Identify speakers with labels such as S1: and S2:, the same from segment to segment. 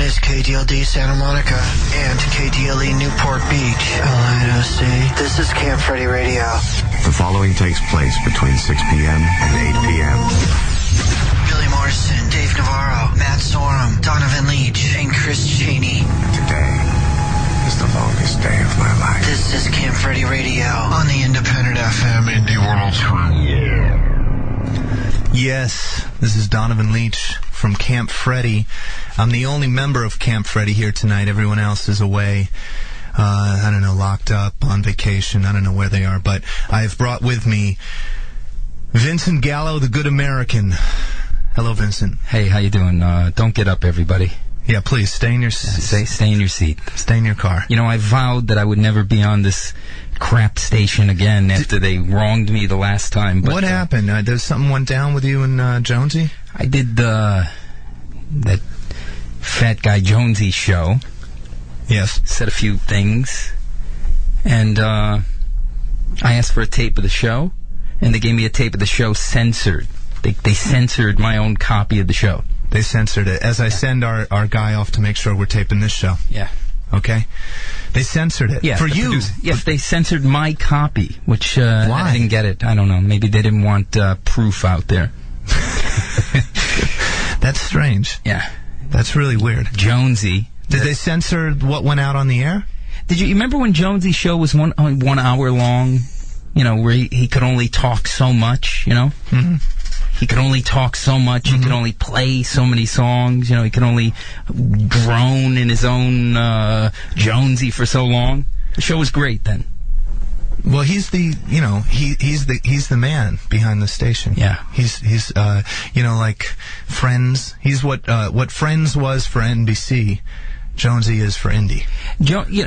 S1: is KDLD Santa Monica and KDLE Newport Beach, LINOC. This is Camp Freddy Radio.
S2: The following takes place between 6 p.m. and 8 p.m.
S1: Billy Morrison, Dave Navarro, Matt Sorum, Donovan Leach, and Chris Cheney.
S2: Today is the longest day of my life.
S1: This is Camp Freddy Radio on the Independent FM Indie 103.
S3: Yes, this is Donovan Leach from Camp Freddy. I'm the only member of Camp Freddy here tonight. Everyone else is away. I don't know, locked up, on vacation. I don't know where they are. But I've brought with me Vincent Gallo, the Good American. Hello, Vincent.
S4: Hey, how you doing? Don't get up, everybody.
S3: Yeah, please, stay in your
S4: stay in your seat.
S3: Stay in your car.
S4: You know, I vowed that I would never be on this crap station again after they wronged me the last time. But,
S3: what happened? There's something went down with you and Jonesy?
S4: I did that Fat Guy Jonesy show.
S3: Yes.
S4: Said a few things. And I asked for a tape of the show, and they gave me a tape of the show censored. They censored my own copy of the show.
S3: They censored it. As I send our guy off to make sure we're taping this show.
S4: Yeah.
S3: Okay? They censored it.
S4: Yeah,
S3: for you.
S4: Yes, they censored my copy, which
S3: why?
S4: I didn't get it. I don't know. Maybe they didn't want proof out there.
S3: That's strange.
S4: Yeah.
S3: That's really weird.
S4: Jonesy.
S3: Did they censor what went out on the air?
S4: Did you remember when Jonesy's show was 1 hour long? You know, where he could only talk so much, you know?
S3: Mm-hmm.
S4: He could only talk so much. Mm-hmm. He could only play so many songs. You know, he could only drone in his own Jonesy for so long. The show was great then.
S3: Well, he's the the man behind the station.
S4: Yeah.
S3: He's like Friends. He's what Friends was for NBC. Jonesy is for indie.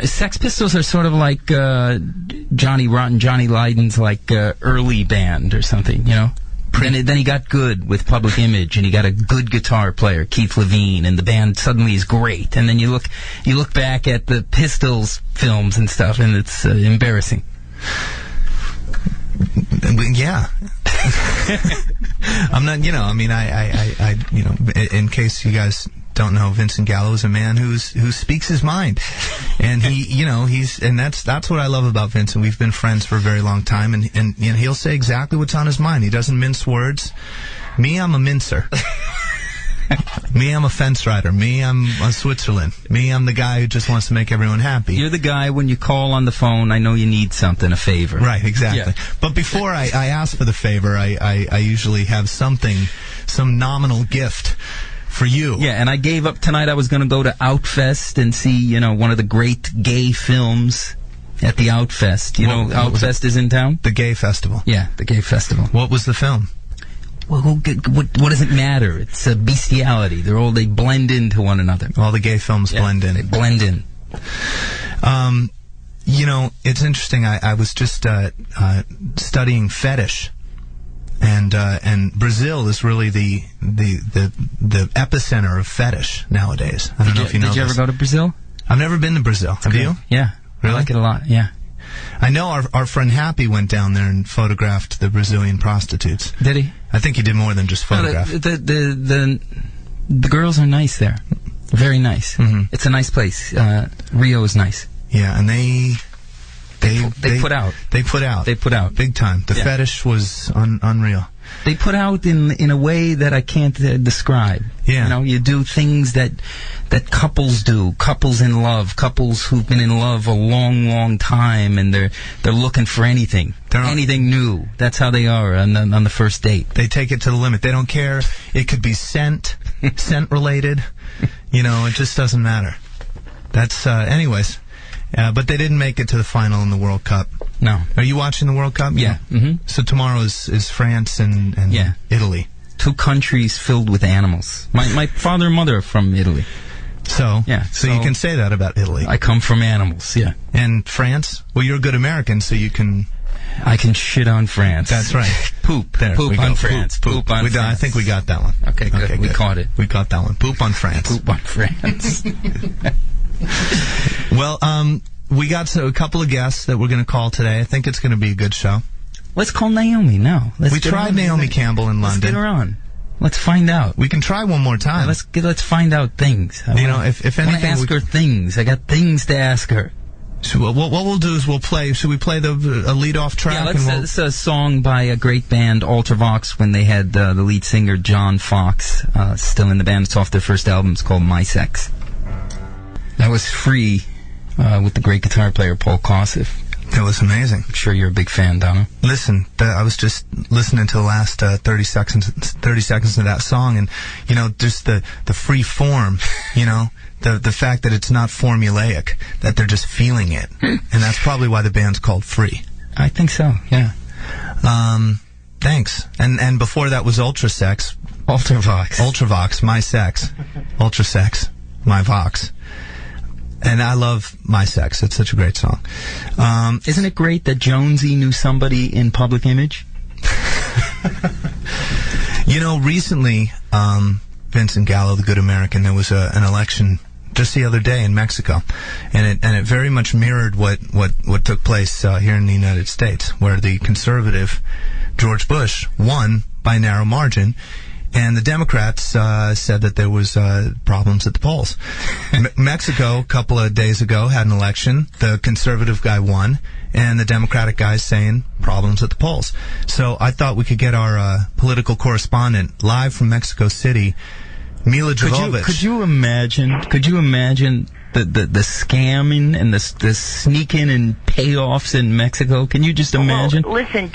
S4: Sex Pistols are sort of like Johnny Rotten, Johnny Lydon's like early band or something, you know? Then he got good with Public Image, and he got a good guitar player, Keith Levine, and the band suddenly is great. And then you look back at the Pistols films and stuff, and it's embarrassing.
S3: Yeah. I'm not, I in case you guys don't know, Vincent Gallo is a man who speaks his mind, and that's what I love about Vincent. We've been friends for a very long time, and he'll say exactly what's on his mind. He doesn't mince words. Me, I'm a mincer. Me, I'm a fence rider. Me, I'm a Switzerland. Me, I'm the guy who just wants to make everyone happy.
S4: You're the guy when you call on the phone, I know you need something, a favor.
S3: Right, exactly.
S4: Yeah.
S3: But before I ask for the favor, I usually have some nominal gift for you.
S4: Yeah, and I gave up tonight. I was going to go to Outfest and see, one of the great gay films at the Outfest. Outfest is in town?
S3: The gay festival.
S4: Yeah, the gay festival.
S3: What was the film?
S4: Well, what does it matter? It's a bestiality. They blend into one another.
S3: All the gay films blend in.
S4: They blend in.
S3: It's interesting. I was just studying fetish. And Brazil is really the epicenter of fetish nowadays. I don't know if you know this.
S4: Did you ever go to Brazil?
S3: I've never been to Brazil. Have you?
S4: Yeah.
S3: Really?
S4: I like it a lot, yeah.
S3: I know our friend Happy went down there and photographed the Brazilian prostitutes.
S4: Did he?
S3: I think he did more than just photograph.
S4: No, the girls are nice there. Very nice.
S3: Mm-hmm.
S4: It's a nice place. Rio is nice.
S3: Yeah, and they
S4: put out.
S3: They put out.
S4: They put out.
S3: Big time. The fetish was unreal.
S4: They put out in a way that I can't describe.
S3: Yeah.
S4: You do things that couples do. Couples in love. Couples who've been in love a long, long time, and they're looking for anything. Anything new. That's how they are on the first date.
S3: They take it to the limit. They don't care. It could be scent related. It just doesn't matter. That's anyways. But they didn't make it to the final in the World Cup.
S4: No.
S3: Are you watching the World Cup?
S4: Yeah. Mm-hmm.
S3: So tomorrow is France and Italy.
S4: Two countries filled with animals. My father and mother are from Italy.
S3: So you can say that about Italy.
S4: I come from animals, yeah.
S3: And France? Well, you're a good American, so you can...
S4: I can shit on France.
S3: That's right.
S4: Poop.
S3: There,
S4: poop on France. Poop on France.
S3: I think we got that one.
S4: Okay, good. We caught it.
S3: We caught that one. Poop on France.
S4: Poop on France.
S3: Well, we got a couple of guests that we're going to call today. I think it's going to be a good show.
S4: Let's call Naomi now.
S3: We tried Naomi Campbell in London.
S4: Let's get her on. Let's find out.
S3: We can try one more time.
S4: Let's find out things. If
S3: anything,
S4: I want to ask her things. I got things to ask her.
S3: So what we'll do is should we play a lead-off track?
S4: Yeah, it's a song by a great band, Ultravox, when they had the lead singer, John Fox, still in the band. It's off their first album. It's called My Sex. That was Free, with the great guitar player, Paul Kossoff.
S3: That was amazing.
S4: I'm sure you're a big fan, Donna.
S3: Listen, I was just listening to the last 30 seconds of that song, and, just the free form, the fact that it's not formulaic, that they're just feeling it. And that's probably why the band's called Free.
S4: I think so, yeah.
S3: Thanks. And before that was Ultravox, My Sex. Ultrasex, My Vox. And I love My Sex. It's such a great song.
S4: Isn't it great that Jonesy knew somebody in Public Image?
S3: Recently, Vincent Gallo, the Good American, there was an election just the other day in Mexico, and it very much mirrored what took place here in the United States, where the conservative George Bush won by a narrow margin, and the Democrats said that there was problems at the polls. Mexico, a couple of days ago, had an election. The conservative guy won, and the Democratic guy saying problems at the polls. So I thought we could get our political correspondent live from Mexico City, Mila Jovovich.
S4: Could you imagine the scamming and the sneaking and payoffs in Mexico? Can you just imagine?
S5: Well, listen,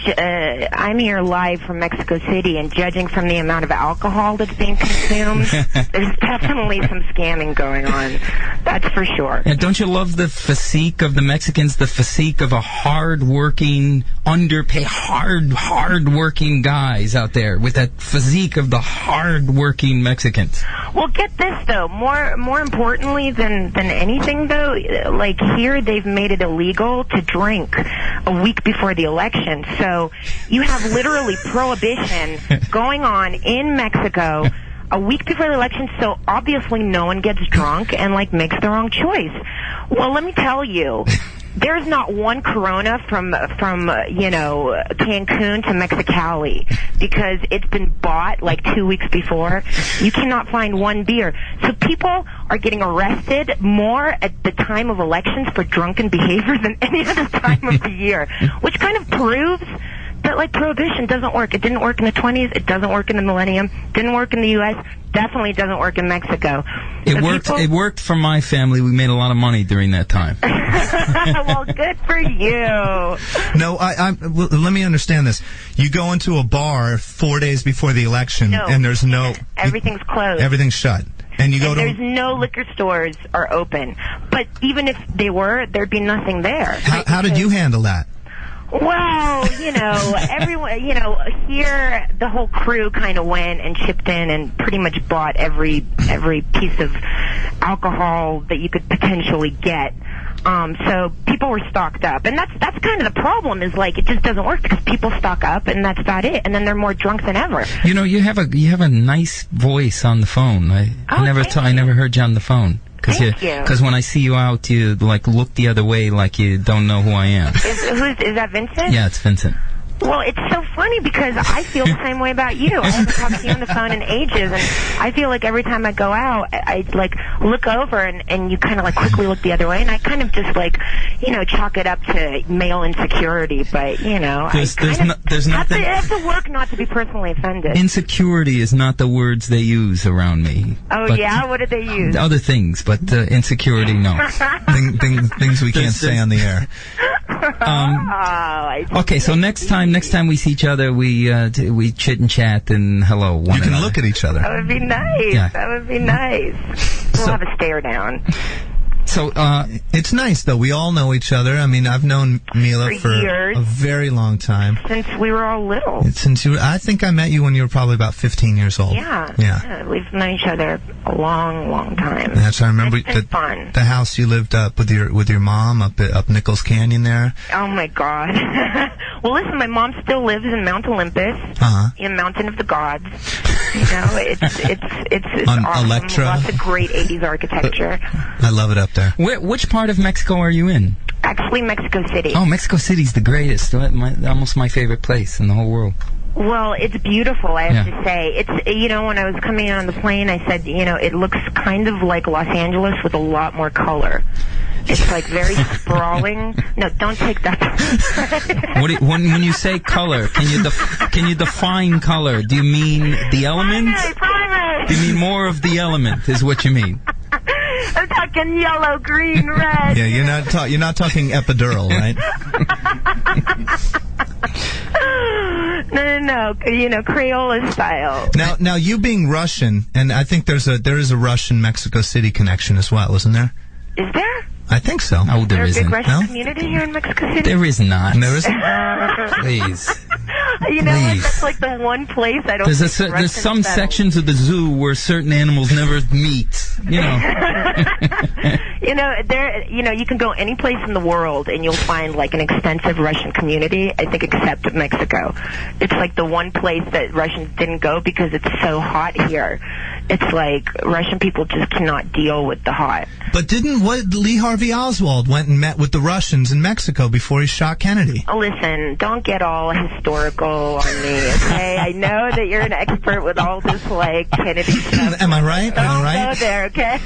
S5: I'm here live from Mexico City, and judging from the amount of alcohol that's being consumed, there's definitely some scamming going on. That's for sure.
S4: And don't you love the physique of the Mexicans? The physique of a hard-working, underpaid, hard-working guys out there with that physique of the hard-working Mexicans.
S5: Well, get this though. More importantly than anything though, like here they've made it illegal to drink a week before the election. So you have literally prohibition going on in Mexico a week before the election, so obviously no one gets drunk and makes the wrong choice. Well, let me tell you, there's not one Corona from Cancun to Mexicali because it's been bought 2 weeks before. You cannot find one beer. So people are getting arrested more at the time of elections for drunken behavior than any other time of the year, which kind of proves that prohibition doesn't work. It didn't work in the 20s. It doesn't work in the millennium. Didn't work in the U.S. Definitely doesn't work in Mexico.
S4: It worked for my family. We made a lot of money during that time.
S5: Well, good for you.
S3: No, well, let me understand this. You go into a bar 4 days before the election, and there's
S5: everything's closed.
S3: Everything's shut. And
S5: there's no liquor stores are open. But even if they were, there'd be nothing there.
S3: How did you handle that?
S5: Well, everyone, here the whole crew kind of went and chipped in and pretty much bought every piece of alcohol that you could potentially get. So people were stocked up, and that's kind of the problem. Is it just doesn't work because people stock up, and that's about it. And then they're more drunk than ever. You have
S4: a nice voice on the phone. I never heard you on the phone. Because when I see you out, you look the other way like you don't know who I am.
S5: Is that Vincent?
S4: Yeah, it's Vincent.
S5: Well, it's so funny because I feel the same way about you. I haven't talked to you on the phone in ages, and I feel like every time I go out, I look over and you kind of quickly look the other way, and I kind of just chalk it up to male insecurity. But
S4: there's nothing.
S5: I have to work not to be personally offended.
S4: Insecurity is not the words they use around me.
S5: Oh yeah, what did they use?
S4: Other things, but insecurity, no.
S3: things we can't say on the air.
S4: Okay, so next time we see each other, we chit and chat and hello.
S3: You can look at each other.
S5: That would be nice. Yeah. That would be nice. We'll have a stare down.
S4: So,
S3: it's nice, though. We all know each other. I mean, I've known Mila for
S5: years,
S3: a very long time.
S5: Since we were all little.
S3: I think I met you when you were probably about 15 years old.
S5: Yeah. We've known each other a long, long time.
S3: That's, I remember
S5: it's been fun.
S3: The house you lived up with your mom up Nichols Canyon there.
S5: Oh, my God. Well, listen, my mom still lives in Mount Olympus, in Mountain of the Gods. It's
S3: on
S5: awesome.
S3: Electra.
S5: Lots of great 80s architecture.
S3: I love it up there.
S4: Which part of Mexico are you in?
S5: Actually, Mexico City.
S4: Oh, Mexico City's the greatest. Almost my favorite place in the whole world.
S5: Well, it's beautiful, I have to say. It's, when I was coming in on the plane, I said, it looks kind of like Los Angeles with a lot more color. It's like very sprawling. No, don't take that.
S4: When you say color, can you define color? Do you mean the elements?
S5: Primary.
S4: Do you mean more of the element? Is what you mean?
S5: I'm talking yellow, green, red.
S3: Yeah, you're not talking epidural, right?
S5: No, Crayola style.
S3: Now you being Russian, and I think there is a Russian Mexico City connection as well, isn't there?
S5: Is there?
S3: I think so.
S4: Oh, there
S5: isn't.
S4: isn't.
S5: There's a big Russian
S3: No?
S5: community here in Mexico City?
S4: There is not.
S3: There isn't?
S4: Please.
S5: What? That's like the one place I don't think
S4: There's
S5: Russians
S4: some
S5: settle.
S4: sections of the zoo where certain animals never meet.
S5: You can go any place in the world and you'll find like an extensive Russian community, I think, except Mexico. It's like the one place that Russians didn't go because it's so hot here. It's like Russian people just cannot deal with the hot.
S3: But didn't Lee Harvey Oswald went and met with the Russians in Mexico before he shot Kennedy?
S5: Listen, don't get all historical on me, okay? I know that you're an expert with all this, like, Kennedy stuff.
S3: Am I right?
S5: Don't go there, okay?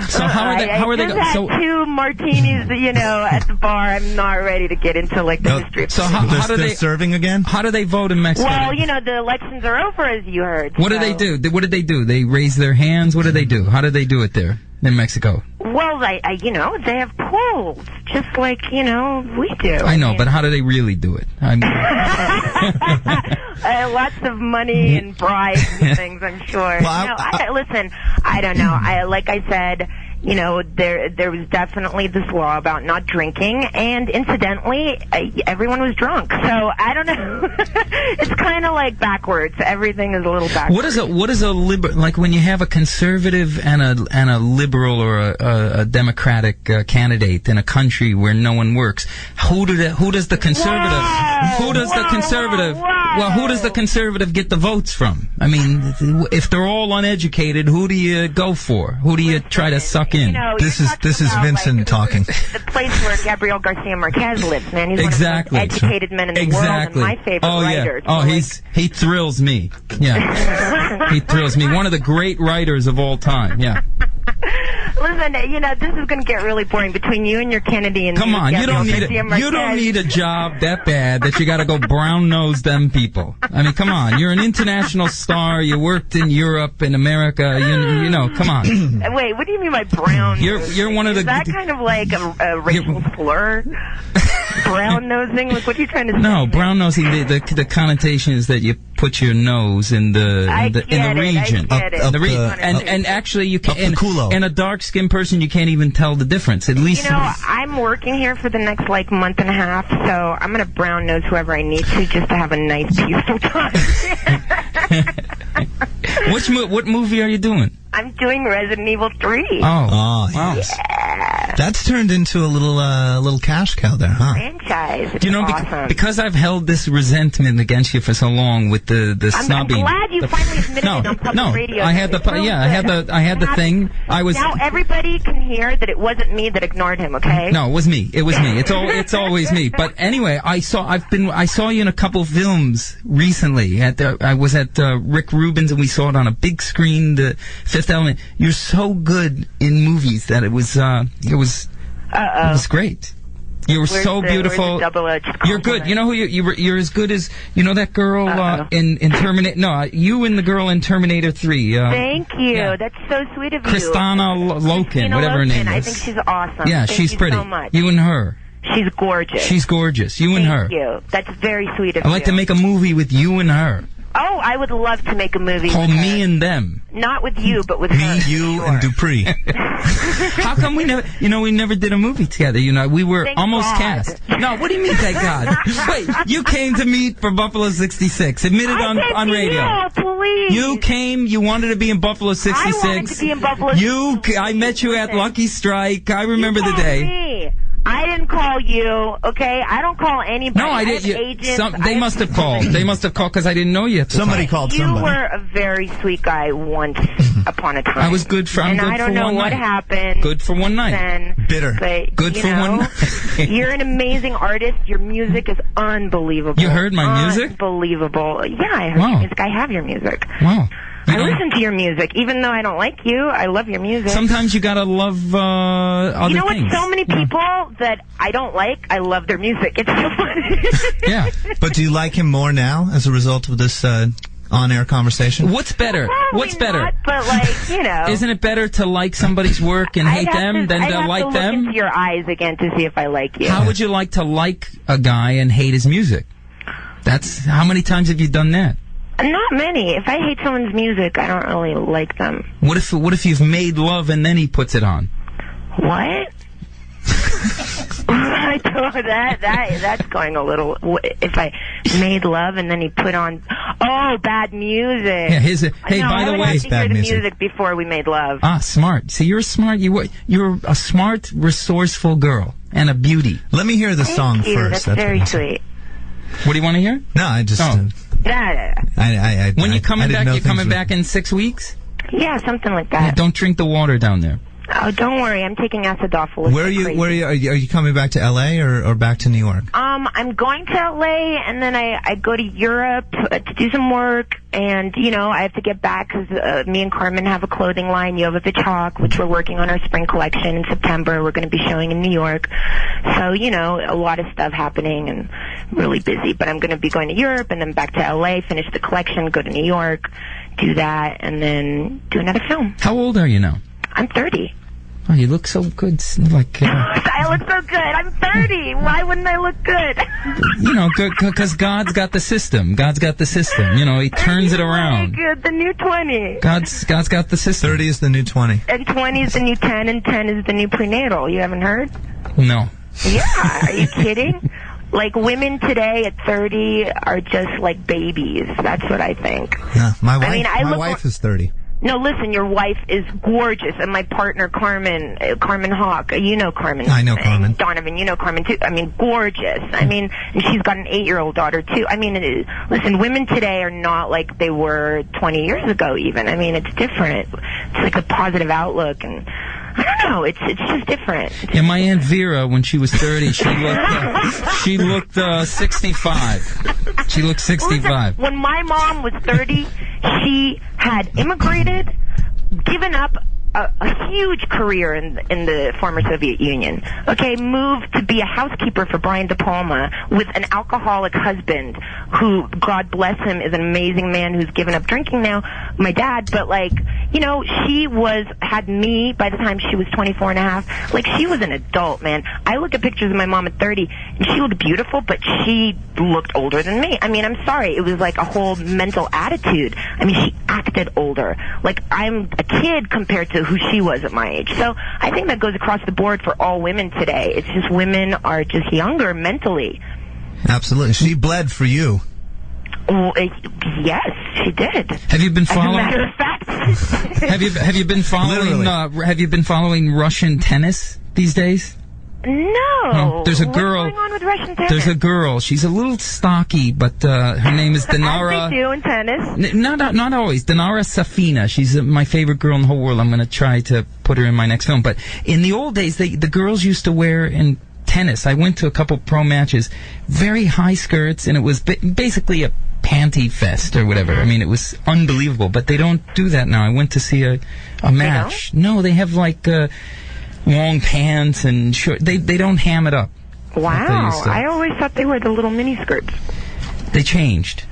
S4: So how are they?
S5: I just had 2 martinis, at the bar. I'm not ready to get into like the history of
S4: So how do
S3: they're
S4: they
S3: serving again?
S4: How do they vote in Mexico?
S5: Well, the elections are over, as you heard.
S4: What do they do? What did they do? They raise their hands. What do they do? How do they do it there in Mexico?
S5: Well, they have polls, just like we do.
S4: I know, but how do they really do it?
S5: Lots of money and bribes and things, I'm sure.
S3: Well,
S5: listen, I don't know. Like I said, there was definitely this law about not drinking, and incidentally, everyone was drunk. So I don't know. It's kind of like backwards. Everything is a little backwards.
S4: What is a like when you have a conservative and a liberal or a democratic candidate in a country where no one works? Who does the conservative? Who does the conservative? Well, who does the conservative get the votes from? I mean, if they're all uneducated, who do you go for? Who do you try to suck in?
S3: This is Vincent talking.
S5: The place where Gabriel Garcia Marquez lives, man. He's
S4: Exactly.
S5: one of the most educated men in the world and my favorite writer.
S4: Oh, he thrills me. Yeah. He thrills me. One of the great writers of all time. Yeah.
S5: Listen, this is going to get really boring between you and your Kennedy and
S4: Come on, you don't
S5: Gabriel
S4: need a job that bad that you got to go brown nose them people. I mean, come on, you're an international star. You worked in Europe and America. Come on.
S5: Wait, what do you mean by brown?
S4: You're one of the.
S5: Is that kind of like a racial slur? Brown nosing? Like, what are you trying to say?
S4: No, brown nosing. The connotation is that you put your nose in the region. And actually you can. And a dark-skinned person, you can't even tell the difference. At least
S5: I'm working here for the next month and a half, so I'm gonna brown nose whoever I need to just to have a nice, peaceful time.
S4: What movie are you doing?
S5: I'm doing Resident Evil 3.
S4: Oh, wow.
S5: Yeah.
S3: That's turned into a little cash cow there, huh?
S5: Franchise. It's awesome.
S4: Because I've held this resentment against you for so long with the snubbing.
S5: I'm glad you finally admitted it on public radio.
S4: I had the thing.
S5: Now everybody can hear that it wasn't me that ignored him. Okay?
S4: No, it was me. It was me. It's always me. But anyway, I saw you in a couple films recently. I was at Rick Rubin's and we saw it on a big screen. The Fifth Element. You're so good in movies that it was great. You were so beautiful. You're good. You know who you're as good as that girl in Terminator. No, you and the girl in Terminator 3.
S5: Thank you. Yeah. That's so sweet of you.
S4: Kristana Loken, whatever her name is.
S5: I think she's awesome.
S4: Yeah, she's pretty.
S5: So much.
S4: You and her.
S5: She's gorgeous.
S4: She's gorgeous. You and her.
S5: Thank you. That's very sweet of you.
S4: I'd like to make a movie with you and her.
S5: Oh, I would love to make a movie
S4: called
S5: with her.
S4: Me and Them.
S5: Not with you, but with her.
S3: Me, you, and Dupree.
S4: How come we never did a movie together? We were
S5: Thank
S4: almost
S5: God.
S4: cast. No, what do you mean, thank God? Wait, you came to meet for Buffalo 66. Admit it on radio.
S5: You, please.
S4: You came, you wanted to be in Buffalo 66.
S5: I wanted to be in Buffalo 66.
S4: I met you at Lucky Strike. I remember the day.
S5: Me. I didn't call call you, okay? I don't call anybody.
S4: No, I didn't.
S5: Agents.
S4: They must have called. They must have called because I didn't know you at the
S3: Somebody
S4: time.
S3: called
S5: You
S3: somebody.
S5: were a very sweet guy once upon a time.
S4: I was good for. I'm
S5: and
S4: good
S5: I don't
S4: for
S5: know
S4: one
S5: what
S4: night.
S5: happened.
S4: Good for one night.
S5: Then,
S3: Bitter.
S5: but,
S4: Good
S5: you
S4: for
S5: know,
S4: one night.
S5: You're an amazing artist. Your music is unbelievable.
S4: You heard my music?
S5: Unbelievable. Yeah, I heard
S4: Wow.
S5: your music. I have your music.
S4: Wow.
S5: I listen to your music, even though I don't like you. I love your music.
S4: Sometimes you gotta love other
S5: you know what?
S4: things.
S5: So many people that I don't like, I love their music. It's so funny.
S4: Yeah.
S3: But do you like him more now as a result of this on-air conversation?
S4: What's better?
S5: Probably
S4: What's better?
S5: Not, but like, you know.
S4: Isn't it better to like somebody's work and hate them than
S5: I'd
S4: to
S5: have
S4: like
S5: to
S4: them?
S5: look into your eyes again to see if I like you.
S4: How would you like to like a guy and hate his music? That's how many times have you done that?
S5: Not many. If I hate someone's music, I don't really like them.
S4: What if you've made love and then he puts it on?
S5: What? I thought that's going a little. If I made love and then he put on, bad music.
S4: Yeah, hey,
S5: no,
S4: by the
S5: I would
S4: way,
S5: have to hear
S3: bad
S5: the
S3: music.
S5: before we made love.
S4: smart. See, you're smart. You're a smart, resourceful girl and a beauty.
S3: Let me hear the song
S5: Thank you.
S3: first.
S5: That's very
S3: what-
S5: sweet.
S4: What do you want to hear?
S3: No, I just.
S4: Oh. When you coming back? You coming back in 6 weeks?
S5: Yeah, something like
S4: Yeah,
S5: that.
S4: don't drink the water down there.
S5: Oh, don't worry. I'm taking acidophilus.
S3: Where are you? Are you coming back to L.A. or back to New York?
S5: I'm going to LA and then I go to Europe to do some work, and you know I have to get back because me and Carmen have a clothing line, Jovovich Hawk, which we're working on our spring collection in September. We're going to be showing in New York, so you know a lot of stuff happening and really busy. But I'm going to be going to Europe and then back to LA, finish the collection, go to New York, do that, and then do another film.
S4: How old are you now?
S5: I'm 30.
S4: Oh, you look so good. Like
S5: I look so good. I'm 30. Why wouldn't I look good?
S4: you know, because God's got the system. God's got the system. You know, He turns it around.
S5: Good. The new 20.
S4: God's got the system.
S3: 30 is the new 20.
S5: And 20 is the new 10, and 10 is the new prenatal. You haven't heard?
S4: No.
S5: Yeah. Are you kidding? Like, women today at 30 are just like babies. That's what I think.
S3: Yeah, my wife.
S5: I mean,
S3: my wife is 30.
S5: No, listen, your wife is gorgeous, and my partner, Carmen Hawk, you know Carmen.
S3: I know Carmen.
S5: Donovan, you know Carmen, too. I mean, gorgeous. I mean, and she's got an 8-year-old daughter, too. I mean, listen, women today are not like they were 20 years ago, even. I mean, it's different. It's like a positive outlook, and I don't know, it's just different.
S4: Yeah, my Aunt Vera, when she was 30, she looked 65. She looked 65.
S5: Listen, when my mom was 30, she had immigrated, given up a huge career in the former Soviet Union. Okay, moved to be a housekeeper for Brian De Palma with an alcoholic husband who, God bless him, is an amazing man who's given up drinking now, my dad, but like, you know, she had me by the time she was 24 and a half. Like, she was an adult, man. I look at pictures of my mom at 30, and she looked beautiful, but she looked older than me. I mean, I'm sorry. It was like a whole mental attitude. I mean, she acted older. Like, I'm a kid compared to who she was at my age. So I think that goes across the board for all women today. It's just women are just younger mentally.
S3: Absolutely. She bled for you.
S5: Well, yes, she did.
S4: Have you been following?
S5: As a matter of fact.
S4: have you been following? Have you been following Russian tennis these days?
S5: No.
S4: There's a girl.
S5: What's going on with Russian tennis?
S4: There's a girl. She's a little stocky, but her name is Dinara.
S5: As they do in tennis.
S4: Not always. Dinara Safina. She's my favorite girl in the whole world. I'm going to try to put her in my next film. But in the old days, the girls used to wear in tennis. I went to a couple pro matches, very high skirts, and it was basically a panty fest or whatever. I mean, it was unbelievable. But they don't do that now. I went to see a match. No, they have like long pants and short. They don't ham it up.
S5: Wow. I always thought they were the little mini skirts.
S4: They changed.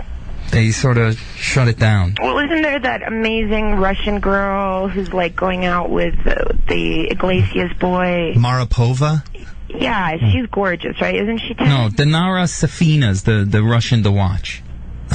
S4: They sort of shut it down.
S5: Well, isn't there that amazing Russian girl who's like going out with the Iglesias boy?
S3: Marapova?
S5: Yeah, she's gorgeous, right? Isn't she?
S4: No, Dinara Safina's the Russian to watch.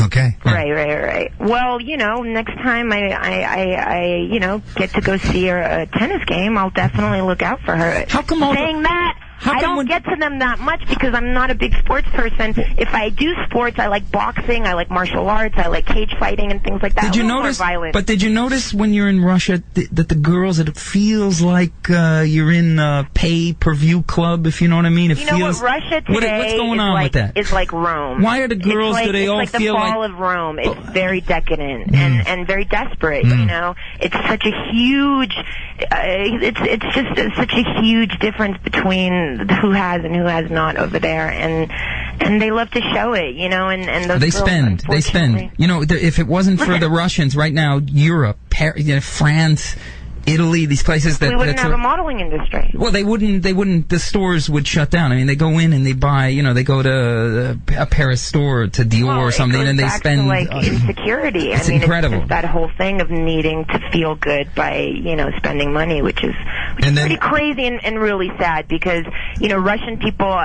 S3: Okay.
S5: Right. Well, you know, next time I get to go see her a tennis game, I'll definitely look out for her.
S4: How come all
S5: saying that,
S4: How
S5: I
S4: come
S5: don't get to them that much because I'm not a big sports person. If I do sports, I like boxing, I like martial arts, I like cage fighting and things like that.
S4: Did you notice? But did you notice when you're in Russia that the girls, it feels like you're in a pay-per-view club, if you know what I mean? It
S5: you know
S4: feels,
S5: what? Russia today
S4: what's going on with that?
S5: Is like Rome.
S4: Why are the girls? Do they all feel
S5: like the fall
S4: like
S5: of Rome? It's very decadent and very desperate. You know, it's such a huge. It's just such a huge difference between who has and who has not over there, and they love to show it, you know, and those
S4: they
S5: girls,
S4: spend. You know, if it wasn't for the Russians right now, Europe, France, Italy, these places that
S5: we wouldn't have a modeling industry.
S4: Well, they wouldn't. The stores would shut down. I mean, they go in and they buy. You know, they go to a Paris store to Dior or something, and they spend.
S5: To, like insecurity.
S4: It's incredible.
S5: It's just that whole thing of needing to feel good by spending money, which is pretty crazy and really sad because Russian people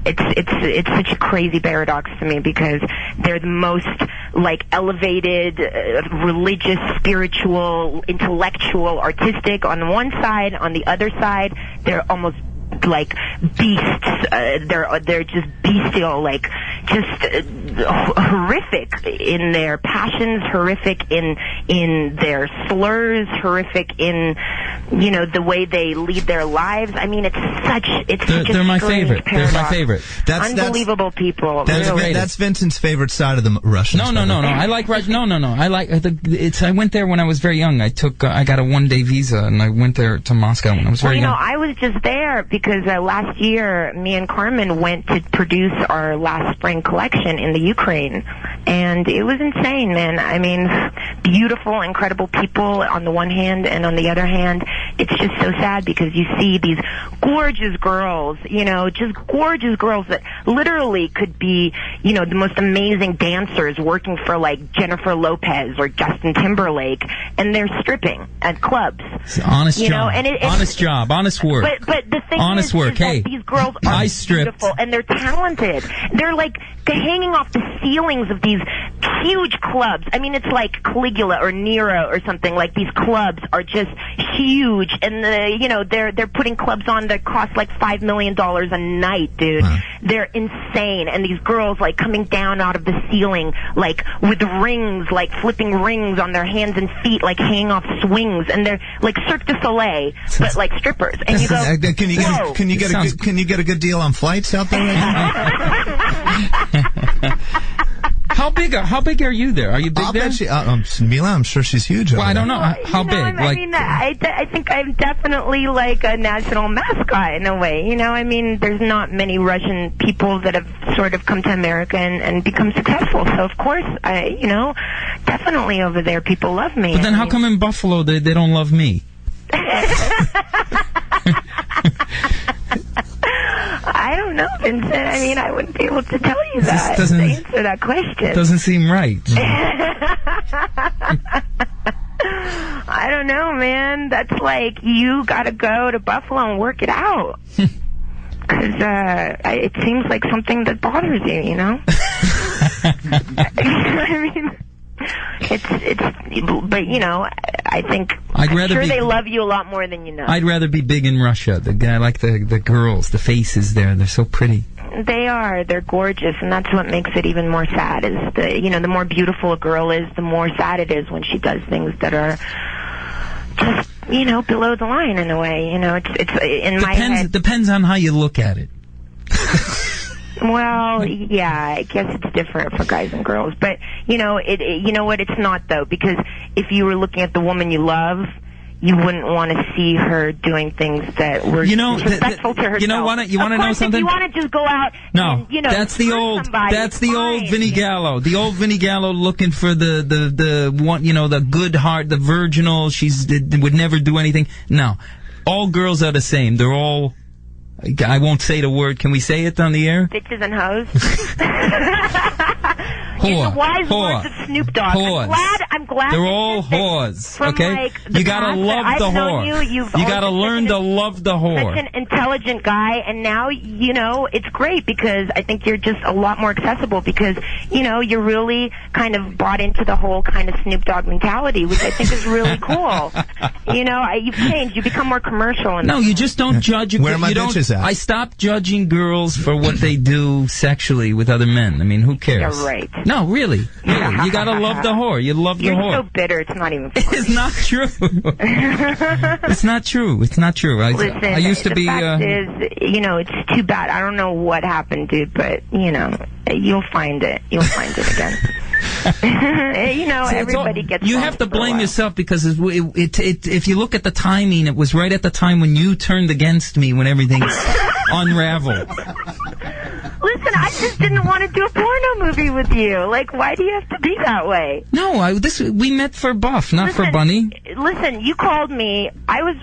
S5: it's such a crazy paradox to me because they're the most like elevated, religious, spiritual, intellectual, artistic on one side. On the other side, they're almost like beasts. They're just bestial, like just horrific in their passions, horrific in their slurs, horrific in the way they lead their lives. I mean, they're my favorite.
S4: They're my favorite.
S3: That's
S5: unbelievable people.
S3: That's Vincent's favorite side of the Russians.
S4: No. I like Russia. No. I like I went there when I was very young. I got a one-day visa and I went there to Moscow when I was very young.
S5: I was just there because last year me and Carmen went to produce our last spring collection in the Ukraine, and it was insane, man. I mean, beautiful, incredible people on the one hand, and on the other hand, it's just so sad because you see these gorgeous girls, just gorgeous girls that literally could be, the most amazing dancers working for like Jennifer Lopez or Justin Timberlake, and they're stripping at clubs.
S4: It's an honest job. Honest job, honest work.
S5: But the thing
S4: honest work.
S5: Hey, these girls are beautiful and they're talented. They're hanging off the ceilings of these huge clubs. I mean, it's like Caligula or Nero or something. Like these clubs are just huge, and they're putting clubs on that cost like $5 million a night, dude. Huh. They're insane, and these girls like coming down out of the ceiling like with rings, like flipping rings on their hands and feet, like hanging off swings, and they're like Cirque du Soleil, but like strippers. And you go,
S3: can you get a good deal on flights out there right now?
S4: How big are you there? Are you big there?
S3: Mila, I'm sure she's huge.
S4: Well, I don't know. How big?
S5: I think I'm definitely like a national mascot in a way. I mean, there's not many Russian people that have sort of come to America and become successful. So, of course, definitely over there people love me.
S4: But then how come in Buffalo they don't love me?
S5: I don't know, Vincent. I mean, I wouldn't be able to tell you that to answer that question.
S4: Doesn't seem right.
S5: I don't know, man. That's like you got to go to Buffalo and work it out. Because it seems like something that bothers you, you know? I mean... but I think they love you a lot more than you know.
S4: I'd rather be big in Russia. I like the girls, the faces there. They're so pretty.
S5: They're gorgeous, and that's what makes it even more sad. Is the more beautiful a girl is, the more sad it is when she does things that are just below the line in a way. It's in my head.
S4: Depends on how you look at it.
S5: Well, yeah, I guess it's different for guys and girls. But, you know what? It's not, though, because if you were looking at the woman you love, you wouldn't want to see her doing things that were disrespectful to herself.
S4: You want to know something?
S5: If you want to just go out and,
S4: that's the old Vinnie Gallo. The old Vinnie Gallo looking for the one, the good heart, the virginal, would never do anything. No. All girls are the same. They're all... I won't say the word. Can we say it on the air?
S5: Bitches and hoes. In the wise words of Snoop Dogg. I'm glad.
S4: They're all whores. Okay? You gotta love the whore. You gotta learn to love the whore.
S5: Such an intelligent guy, and now, it's great because I think you're just a lot more accessible because, you're really kind of bought into the whole kind of Snoop Dogg mentality, which I think is really cool. You've changed. You become more commercial.
S4: No, you just don't judge.
S3: Where are my bitches that?
S4: I stopped judging girls for what they do sexually with other men. I mean, who cares?
S5: You're right.
S4: No, really. You gotta love the whore. You love the
S5: You're
S4: whore.
S5: so bitter, it's not even funny.
S4: It's not true. It's not true. It's not true.
S5: Listen,
S4: I used to
S5: the
S4: be.
S5: fact is, it's too bad. I don't know what happened, dude, but, you'll find it. You'll find it again. Everybody gets
S4: You
S5: lost
S4: have to
S5: for a
S4: blame
S5: while.
S4: yourself because if you look at the timing, it was right at the time when you turned against me when everything unraveled.
S5: Listen, I just didn't want to do a porno movie with you. Like, why do you have to be that way?
S4: No, we met for Buff, not for Bunny.
S5: Listen, you called me. I was,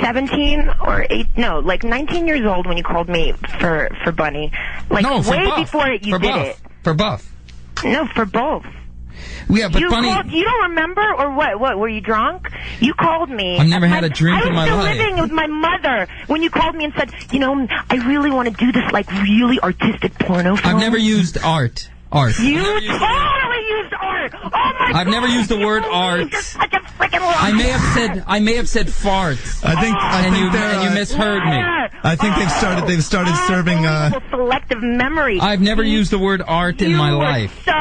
S5: 17 or 8? No, like 19 years old when you called me for Bunny. Like,
S4: No, for
S5: way
S4: Buff.
S5: before you
S4: For
S5: did
S4: Buff.
S5: it.
S4: For Buff.
S5: No, for both.
S4: Yeah, but
S5: You
S4: Bunny.
S5: you don't remember, or what? What, were you drunk? You called me.
S4: I've never had a drink in my
S5: I was
S4: life.
S5: still living with my mother when you called me and said, I really want to do this, like, really artistic porno film.
S4: I've never used art. Art.
S5: You totally used art. Oh my God.
S4: I've never used the word art.
S5: You're such a freaking liar.
S4: I may have said farts.
S3: I think
S4: and you misheard me.
S3: I think they've started serving.
S5: Selective memory.
S4: I've never used the word art in my
S5: You were
S4: life.
S5: So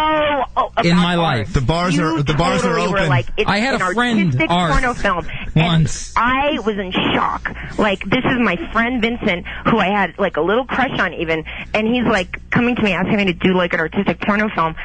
S4: In my
S5: about
S4: life.
S5: art.
S3: The bars
S5: You
S3: are
S5: totally were
S3: open.
S5: like, it's
S4: I had
S5: an
S4: a friend,
S5: artistic
S4: Art,
S5: porno film.
S4: once.
S5: And I was in shock. Like, this is my friend Vincent, who I had like a little crush on even, and he's like coming to me asking me to do like an artistic porno film.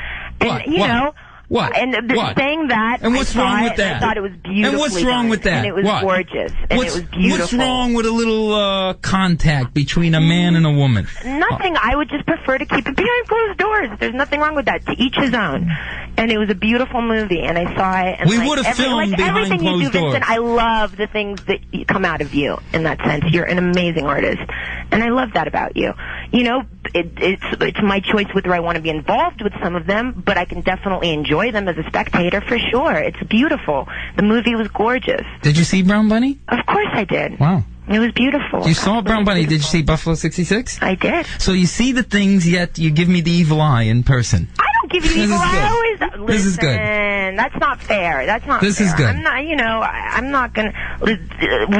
S5: And
S4: What?
S5: And
S4: What?
S5: saying that,
S4: And what's
S5: I
S4: wrong
S5: saw
S4: with
S5: it,
S4: that?
S5: I thought it was beautifully
S4: And what's wrong
S5: done,
S4: with that?
S5: And it was
S4: What?
S5: gorgeous. And it was beautiful.
S4: What's wrong with a little contact between a man and a woman?
S5: Nothing. I would just prefer to keep it behind closed doors. There's nothing wrong with that. To each his own. And it was a beautiful movie, and I saw it. And
S4: We would have filmed behind
S5: everything you do,
S4: closed doors.
S5: Vincent, I love the things that come out of you in that sense. You're an amazing artist, and I love that about you. It's my choice whether I want to be involved with some of them, but I can definitely enjoy them as a spectator for sure. It's beautiful. The movie was gorgeous.
S4: Did you see Brown Bunny?
S5: Of course I did.
S4: Wow.
S5: It was beautiful.
S4: You saw Brown Bunny. Did you see Buffalo 66?
S5: I did.
S4: So you see the things, yet you give me the evil eye in person.
S5: I don't give you
S4: This
S5: evil
S4: is
S5: eye.
S4: good.
S5: I always
S4: This is good.
S5: Listen, that's not fair. That's not
S4: This
S5: fair.
S4: is good.
S5: I'm not, I'm not gonna.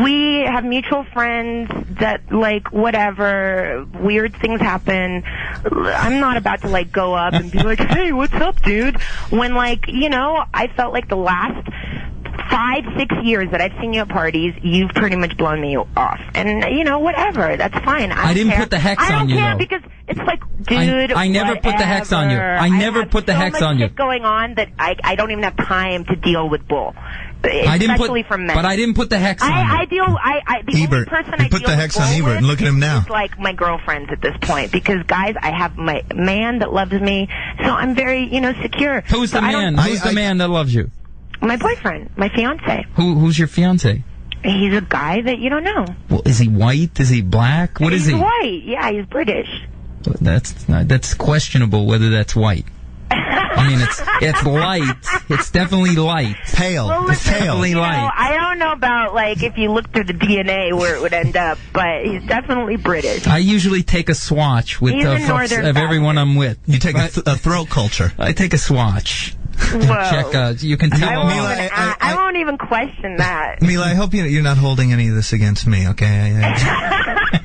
S5: We have mutual friends that, like, whatever, weird things happen. I'm not about to, like, go up and be like, hey, what's up, dude? When, like, I felt like the last 5-6 years that I've seen you at parties, you've pretty much blown me off. And, whatever. That's fine.
S4: I didn't put the hex on you,
S5: I don't care
S4: though.
S5: because it's like, dude,
S4: I never put the hex on you. I never put the hex on you.
S5: Shit going on that I don't even have time to deal with bull. Especially from men.
S4: But I didn't put the hex on you.
S5: The
S3: Ebert.
S5: only person
S3: You
S5: I
S3: put
S5: deal
S3: the hex
S5: with
S3: on
S5: bull
S3: Ebert,
S5: with
S3: and look at him now.
S5: is like my girlfriends at this point, because guys, I have my man that loves me, so I'm very, secure.
S4: Who's the man? Who's the man that loves you?
S5: My boyfriend, my fiance.
S4: Who's your fiance?
S5: He's a guy that you don't know.
S4: Well, is he white? Is he black? What is he?
S5: He's white. Yeah, he's British.
S4: That's questionable whether that's white. I mean, it's light. It's definitely light.
S3: Pale.
S5: Well,
S3: It's
S5: listen,
S3: pale.
S4: Definitely light.
S5: I don't know about, like, if you look through the DNA where it would end up, but he's definitely British.
S4: I usually take a swatch with
S5: He's a northern
S4: of everyone I'm with.
S3: You take a throat culture.
S4: I take a swatch.
S5: Whoa.
S4: Check. You can tell.
S5: I won't even question that.
S3: Mila, I hope you're not holding any of this against me, okay?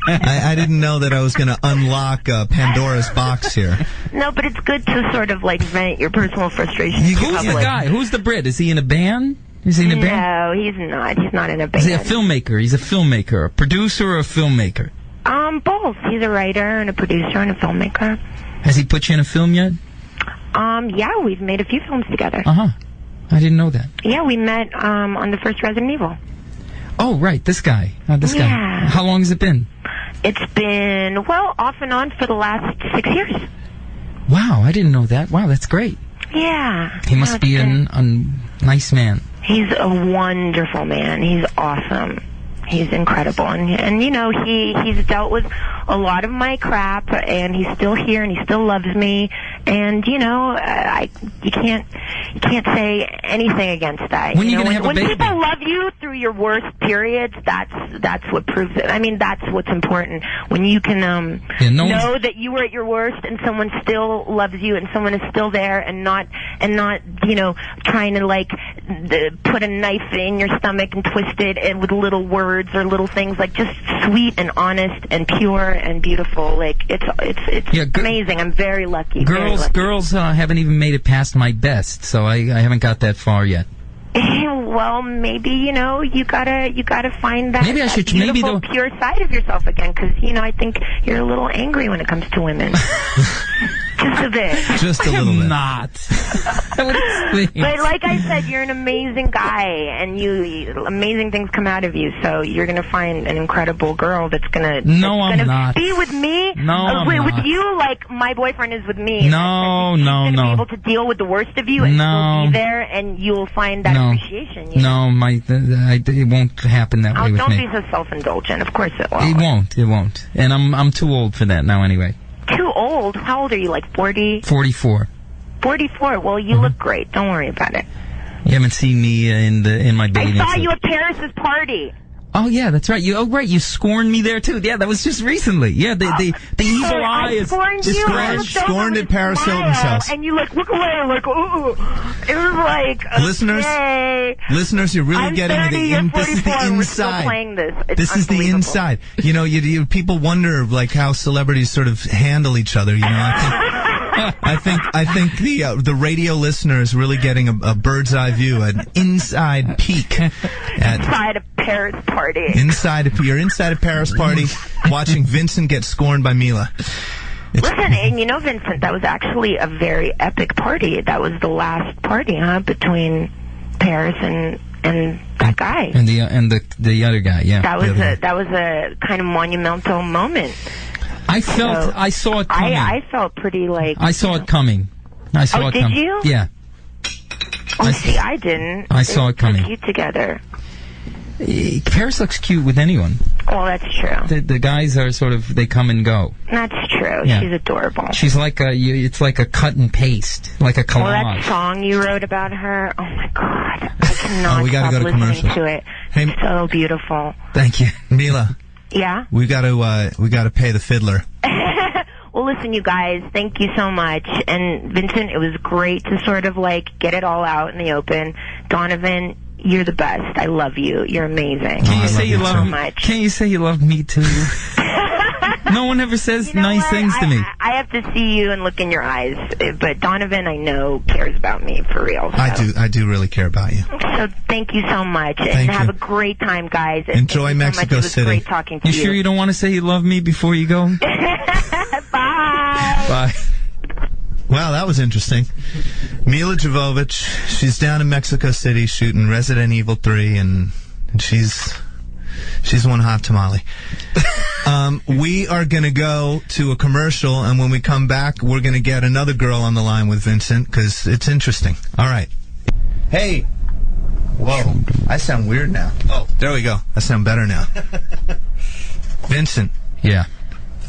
S3: I didn't know that I was going to unlock Pandora's box here.
S5: No, but it's good to sort of, like, vent your personal frustrations. in
S4: Who's the
S5: public.
S4: guy? Who's the Brit? Is he in a band? Is he in a band?
S5: No, he's not. He's not in a band.
S4: Is he a filmmaker? He's a filmmaker, a producer, or a filmmaker?
S5: Both. He's a writer and a producer and a filmmaker.
S4: Has he put you in a film yet?
S5: Yeah, we've made a few films together.
S4: I didn't know that.
S5: Yeah, we met on the first Resident Evil.
S4: Oh, right, this guy. This
S5: Yeah.
S4: guy. How long has it been?
S5: It's been, well, off and on for the last 6 years.
S4: Wow, I didn't know that. Wow, that's great.
S5: Yeah.
S4: He must be a nice man.
S5: He's a wonderful man. He's awesome. He's incredible, and he's dealt with a lot of my crap, and he's still here, and he still loves me, and you can't say anything against that.
S4: When are you gonna have a
S5: when
S4: baby?
S5: people love you through your worst periods, that's what proves it. I mean, that's what's important. When you can know that you were at your worst, and someone still loves you, and someone is still there, and not trying to, like, put a knife in your stomach and twist it, and with little words or little things, like just sweet and honest and pure and beautiful. Like it's amazing. I'm very lucky.
S4: Girls haven't even made it past my best, so I haven't got that far yet.
S5: Well, maybe you gotta find that.
S4: Maybe I should.
S5: Beautiful, pure side of yourself again, because I think you're a little angry when it comes to women. Just a bit.
S3: Just a little bit.
S4: Not.
S5: But like I said, you're an amazing guy, and amazing things come out of you. So you're gonna find an incredible girl that's gonna be with me.
S4: No,
S5: with you, like my boyfriend is with me.
S4: No.
S5: He's gonna be able to deal with the worst of you, and he'll be there, and you'll find that appreciation.
S4: It won't happen that way with me.
S5: Don't be so self-indulgent. Of course it won't.
S4: It won't. And I'm too old for that now anyway.
S5: Too old? How old are you, like 40?
S4: 44.
S5: 44? Well, you look great. Don't worry about it.
S4: You haven't seen me in my bathing suit.
S5: I saw you at Paris's party.
S4: Oh, yeah, that's right. You scorned me there, too. Yeah, that was just recently. Yeah, the evil eye is...
S3: Scorned at Paris Hilton's house.
S5: And you look away, like, ooh. It was like, okay.
S3: Listeners, you're really getting this is the inside.
S5: We're still playing this.
S3: This is the inside. People wonder, like, how celebrities sort of handle each other, I think the radio listener is really getting a bird's eye view, an inside peek
S5: inside a Paris party.
S3: You're inside a Paris party, watching Vincent get scorned by Mila.
S5: Listen, and Vincent, that was actually a very epic party. That was the last party, between Paris and that guy.
S4: And the other guy, yeah.
S5: That was a kind of monumental moment.
S4: I saw it coming.
S5: I felt pretty like...
S4: I saw it coming. I saw it coming.
S5: Did you?
S4: Yeah.
S5: See, I didn't.
S4: I saw it coming.
S5: You together.
S4: Paris looks cute with anyone.
S5: Well, that's true.
S4: The guys are sort of, they come and go.
S5: That's true.
S4: Yeah.
S5: She's adorable.
S4: She's like it's like a cut and paste, like a collage.
S5: Well, that song you wrote about her, oh my God. I cannot
S3: we gotta
S5: stop
S3: go to
S5: listening
S3: commercial.
S5: to it.
S3: Hey,
S5: it's so beautiful.
S3: Thank you. Mila.
S5: Yeah?
S3: We gotta pay the fiddler.
S5: Well, listen, you guys, thank you so much. And Vincent, it was great to sort of get it all out in the open. Donovan, you're the best. I love you. You're amazing.
S4: Can you say you love
S5: so
S4: me?
S5: Much.
S4: Can you say you love me too? No one ever says nice things to me.
S5: I have to see you and look in your eyes. But Donovan, I know, cares about me for real. So.
S3: I do really care about you.
S5: So thank you so much. And have a great time, guys.
S3: Enjoy Mexico City.
S5: It was great talking to you.
S4: You sure you don't want to say you love me before you go?
S5: Bye.
S3: Bye. Wow, that was interesting. Mila Jovovich, she's down in Mexico City shooting Resident Evil 3, and she's one hot tamale. We are going to go to a commercial, and when we come back, we're going to get another girl on the line with Vincent, because it's interesting. All right. Hey. Whoa. I sound weird now. Oh, there we go. I sound better now. Vincent.
S4: Yeah.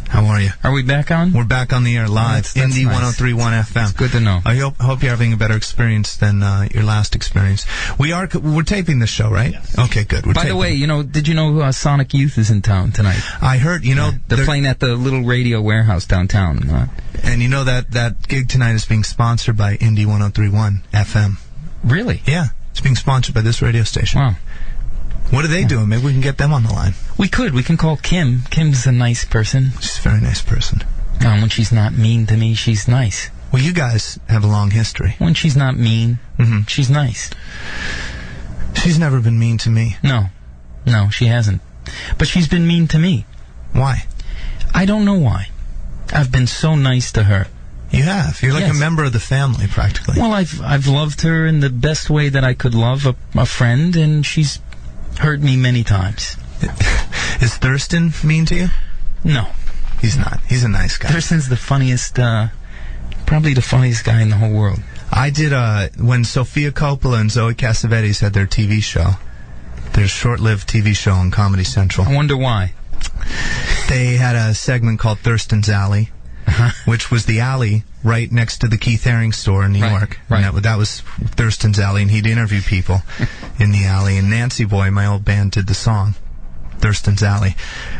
S3: How are you?
S4: Are we back on?
S3: We're back on the air live.
S4: That's
S3: Indie
S4: nice.
S3: 103.1 FM.
S4: It's good to know.
S3: I hope you're having a better experience than your last experience. We're taping this show, right? Yes. Okay, good.
S4: By the way, did you know Sonic Youth is in town tonight?
S3: I heard.
S4: They're playing at the little radio warehouse downtown.
S3: And that gig tonight is being sponsored by Indie 103.1 FM.
S4: Really?
S3: Yeah, it's being sponsored by this radio station.
S4: Wow.
S3: What are they doing? Maybe we can get them on the line.
S4: We could. We can call Kim. Kim's a nice person.
S3: She's a very nice person.
S4: When she's not mean to me, she's nice.
S3: Well, you guys have a long history.
S4: When she's not mean, she's nice.
S3: She's never been mean to me.
S4: No, she hasn't. But she's been mean to me.
S3: Why?
S4: I don't know why. I've been so nice to her.
S3: You have. You're like a member of the family, practically.
S4: Well, I've loved her in the best way that I could love a friend, and she's hurt me many times.
S3: Is Thurston mean to you?
S4: No.
S3: He's not. He's a nice guy.
S4: Thurston's the funniest, probably the funniest guy in the whole world.
S3: I did, when Sofia Coppola and Zoe Cassavetes had their TV show, their short-lived TV show on Comedy Central.
S4: I wonder why.
S3: They had a segment called Thurston's Alley, which was the alley right next to the Keith Haring store in New York.
S4: Right.
S3: And that was Thurston's Alley, and he'd interview people in the alley. And Nancy Boy, my old band, did the song, Thurston's Alley,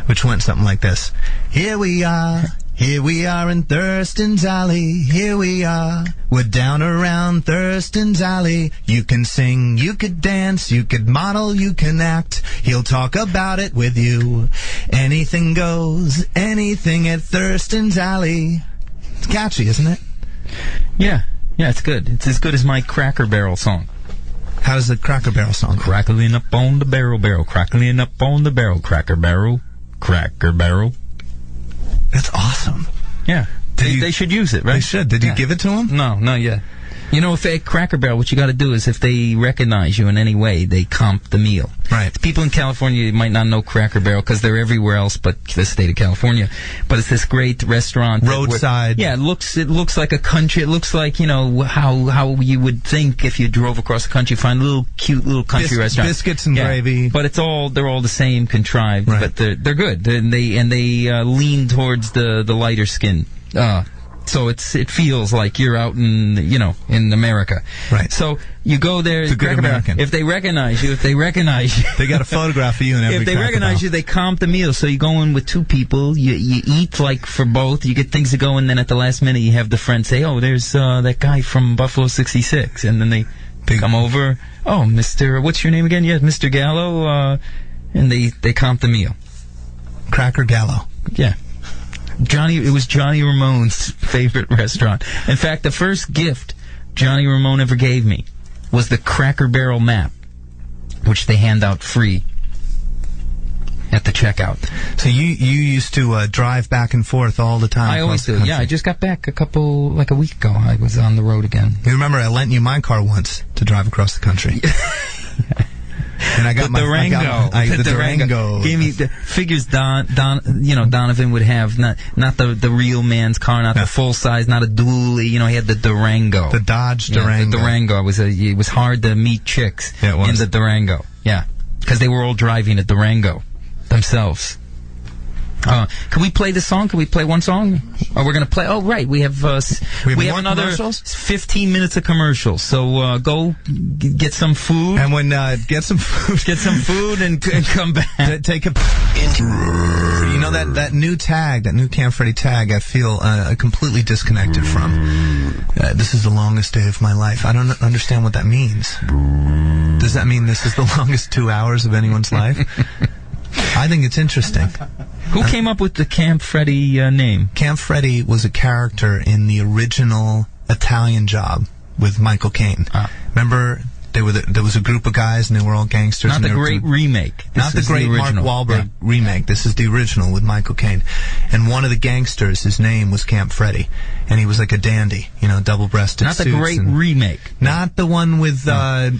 S3: which went something like this. Here we are Here we are in Thurston's Alley, here we are. We're down around Thurston's Alley. You can sing, you could dance, you could model, you can act. He'll talk about it with you. Anything goes, anything at Thurston's Alley. It's catchy, isn't it?
S4: Yeah, it's good. It's as good as my Cracker Barrel song.
S3: How does the Cracker Barrel song go?
S4: Crackling up on the barrel, crackling up on the barrel, Cracker Barrel, Cracker Barrel.
S3: That's awesome.
S4: Yeah. They should use it, right?
S3: They should. Did you give it to them?
S4: No, not yet. You know, if at Cracker Barrel, what you got to do is if they recognize you in any way, they comp the meal.
S3: Right.
S4: People in California might not know Cracker Barrel because they're everywhere else but the state of California. But it's this great restaurant.
S3: Roadside.
S4: It looks like a country. It looks like, you know, how you would think if you drove across the country, find a little cute little country restaurant.
S3: Biscuits and gravy.
S4: But they're all the same contrived.
S3: Right.
S4: But they're good. And they lean towards the lighter skin. So it feels like you're out in America.
S3: Right.
S4: So you go there.
S3: It's a good American.
S4: If they recognize you,
S3: they got a photograph of you in every
S4: if they
S3: Cracker
S4: recognize
S3: Barrel.
S4: you, they comp the meal. So you go in with two people. You eat like for both. You get things to go, and then at the last minute you have the friend say, "Oh, there's that guy from Buffalo 66," and then they come over. Oh, Mr. What's your name again? Yes, Mr. Gallo. And they comp the meal.
S3: Cracker Gallo.
S4: Yeah. It was Johnny Ramone's favorite restaurant. In fact, the first gift Johnny Ramone ever gave me was the Cracker Barrel map, which they hand out free at the checkout.
S3: So you used to drive back and forth all the time.
S4: I always do. Yeah, I just got back a week ago. I was on the road again.
S3: You remember I lent you my car once to drive across the country. And I got
S4: the Durango. Gave me the figures. Donovan would have not the real man's car, not the full size, not a dually. You know, he had the Durango,
S3: the Dodge Durango.
S4: The Durango it was hard to meet chicks in the Durango. Yeah, because they were all driving a Durango themselves. Can we play the song? Can we play one song? Or we're going to play... Oh, right. We have another 15 minutes of commercials. So go get some food.
S3: And when... get some food.
S4: Get some food and come back.
S3: Take a... You know, that new tag, that new Camp Freddy tag, I feel completely disconnected from. This is the longest day of my life. I don't understand what that means. Does that mean this is the longest 2 hours of anyone's life? I think it's interesting.
S4: Who came up with the Camp Freddy name?
S3: Camp Freddy was a character in the original Italian Job with Michael Caine. Remember, there was a group of guys and they were all gangsters.
S4: Not the great remake.
S3: Not the great Mark Wahlberg remake. This is the original with Michael Caine. And one of the gangsters, his name was Camp Freddy. And he was like a dandy, double-breasted suits.
S4: Not the great remake.
S3: Not the one with Mark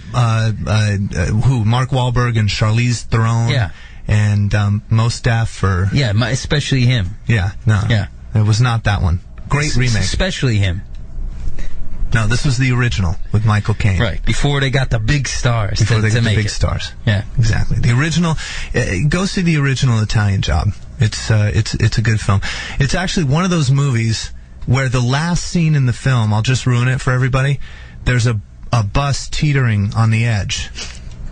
S3: Wahlberg and Charlize Theron.
S4: Yeah.
S3: And Mos Def
S4: especially him.
S3: Yeah, no.
S4: Yeah.
S3: It was not that one. Great remake.
S4: Especially him.
S3: No, this was the original with Michael Caine.
S4: Right, before they got the big stars.
S3: Before they got the big stars.
S4: Yeah.
S3: Exactly. The original, go see the original Italian Job. It's a good film. It's actually one of those movies where the last scene in the film, I'll just ruin it for everybody, there's a bus teetering on the edge.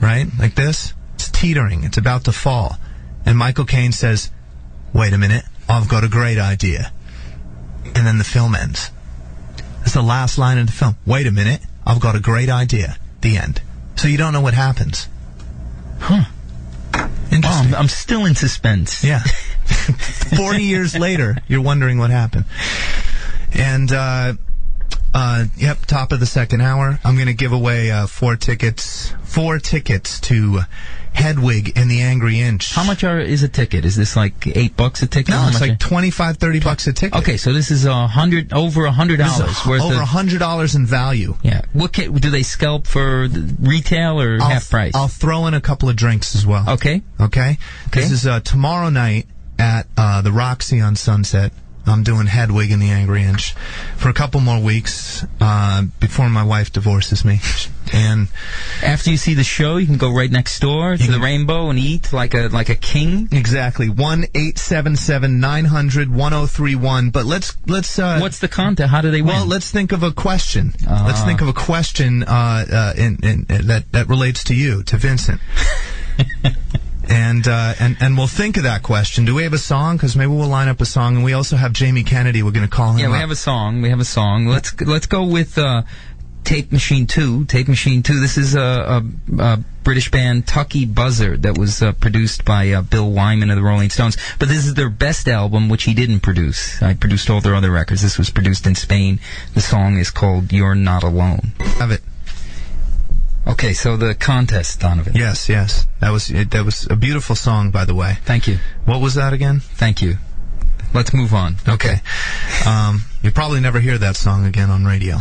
S3: Right? Like this. It's teetering. It's about to fall. And Michael Caine says, "Wait a minute, I've got a great idea." And then the film ends. That's the last line of the film. "Wait a minute, I've got a great idea." The end. So you don't know what happens.
S4: Huh.
S3: Interesting.
S4: I'm still in suspense.
S3: Yeah. 40 years later, you're wondering what happened. And, top of the second hour. I'm going to give away 4 tickets to Hedwig and the Angry Inch.
S4: How much is a ticket? Is this like $8 a ticket?
S3: No, it's like $25, $30 a ticket.
S4: Okay, so this is over $100 worth.
S3: Over $100 in value.
S4: Yeah. Do they scalp for retail or half price?
S3: I'll throw in a couple of drinks as well.
S4: Okay.
S3: This is tomorrow night at the Roxy on Sunset. I'm doing Hedwig and the Angry Inch for a couple more weeks before my wife divorces me. And
S4: after you see the show, you can go right next door to the Rainbow and eat like a king.
S3: Exactly. 1-877-900-1031. But let's.
S4: What's the content? How do they win?
S3: Well, let's think of a question. Let's think of a question that relates to you, to Vincent. And we'll think of that question. Do we have a song? Because maybe we'll line up a song. And we also have Jamie Kennedy. We're going to call him.
S4: Yeah, we have a song. Let's go with Tape Machine 2. Tape Machine 2. This is a British band, Tucky Buzzard, that was produced by Bill Wyman of the Rolling Stones. But this is their best album, which he didn't produce. I produced all their other records. This was produced in Spain. The song is called You're Not Alone.
S3: Have it.
S4: Okay, so the contest, Donovan.
S3: Yes. That was a beautiful song, by the way.
S4: Thank you.
S3: What was that again?
S4: Thank you. Let's move on.
S3: Okay. You'll probably never hear that song again on radio.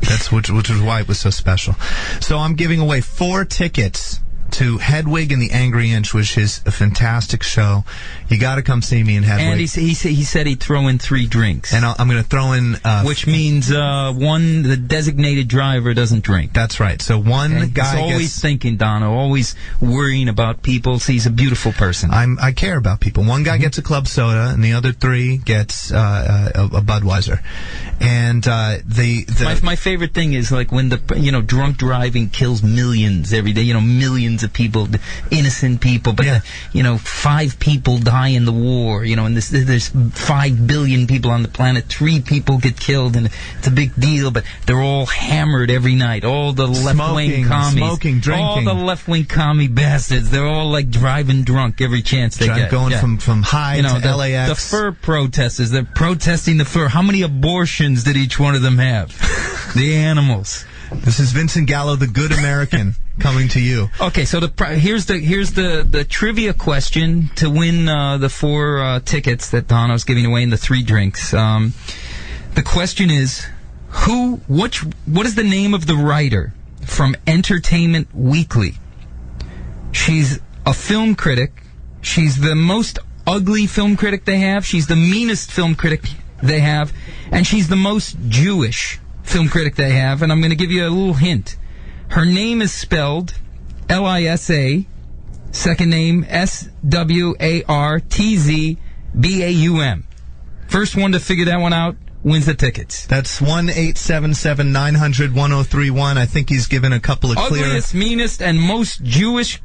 S3: That's which is why it was so special. So I'm giving away 4 tickets to Hedwig and the Angry Inch, which is a fantastic show. You got to come see me in Hedwig.
S4: And he said he'd throw in 3 drinks.
S3: And I'm going to throw in...
S4: which means the designated driver doesn't drink.
S3: That's right. So one guy
S4: He's always thinking, Dono, always worrying about people. So he's a beautiful person.
S3: I care about people. One guy gets a club soda, and the other 3 gets a Budweiser. And
S4: my favorite thing is like when the drunk driving kills millions every day. Millions of people, innocent people, but 5 people die in the war. And there's 5 billion people on the planet. 3 people get killed, and it's a big deal. But they're all hammered every night. All the left-wing commies,
S3: smoking, drinking,
S4: all the left-wing commie bastards. They're all like driving drunk every chance they get.
S3: Going from High to LAX.
S4: The fur protesters. They're protesting the fur. How many abortions did each one of them have? The animals.
S3: This is Vincent Gallo, the good American, coming to you.
S4: Okay, so here's the trivia question to win the 4 tickets that Dono's giving away and the 3 drinks. The question is, what is the name of the writer from Entertainment Weekly? She's a film critic. She's the most ugly film critic they have. She's the meanest film critic they have, and she's the most Jewish film critic they have, and I'm going to give you a little hint. Her name is spelled Lisa, second name Swartzbaum. First one to figure that one out wins the tickets.
S3: That's 1-877-900-1031. I think he's given a couple of
S4: ugliest, meanest, and most Jewish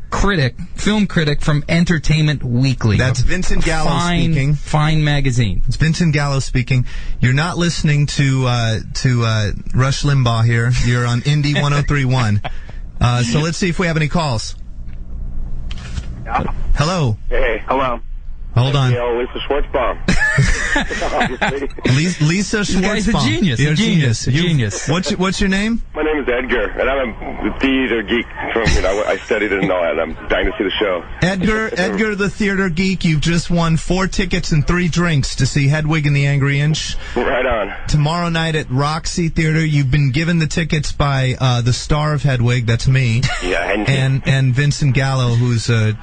S4: film critic from Entertainment Weekly.
S3: That's Vincent Gallo speaking.
S4: Fine magazine.
S3: It's Vincent Gallo speaking. You're not listening to Rush Limbaugh here. You're on Indie 103.1. So let's see if we have any calls.
S6: Yeah.
S3: Hello.
S6: Hey, hello.
S3: Hold on.
S6: Lisa Schwartzbaum.
S3: Lisa Schwartzbaum.
S4: Guy's a genius.
S3: You're a genius.
S4: Genius.
S3: What's your name?
S6: My name is Edgar, and I'm a theater geek. I studied it and all that, and I'm dying to see the show.
S3: Edgar the theater geek, you've just won 4 tickets and 3 drinks to see Hedwig and the Angry Inch.
S6: Right on.
S3: Tomorrow night at Roxy Theater. You've been given the tickets by the star of Hedwig, that's me.
S6: Yeah,
S3: and Vincent Gallo, who's a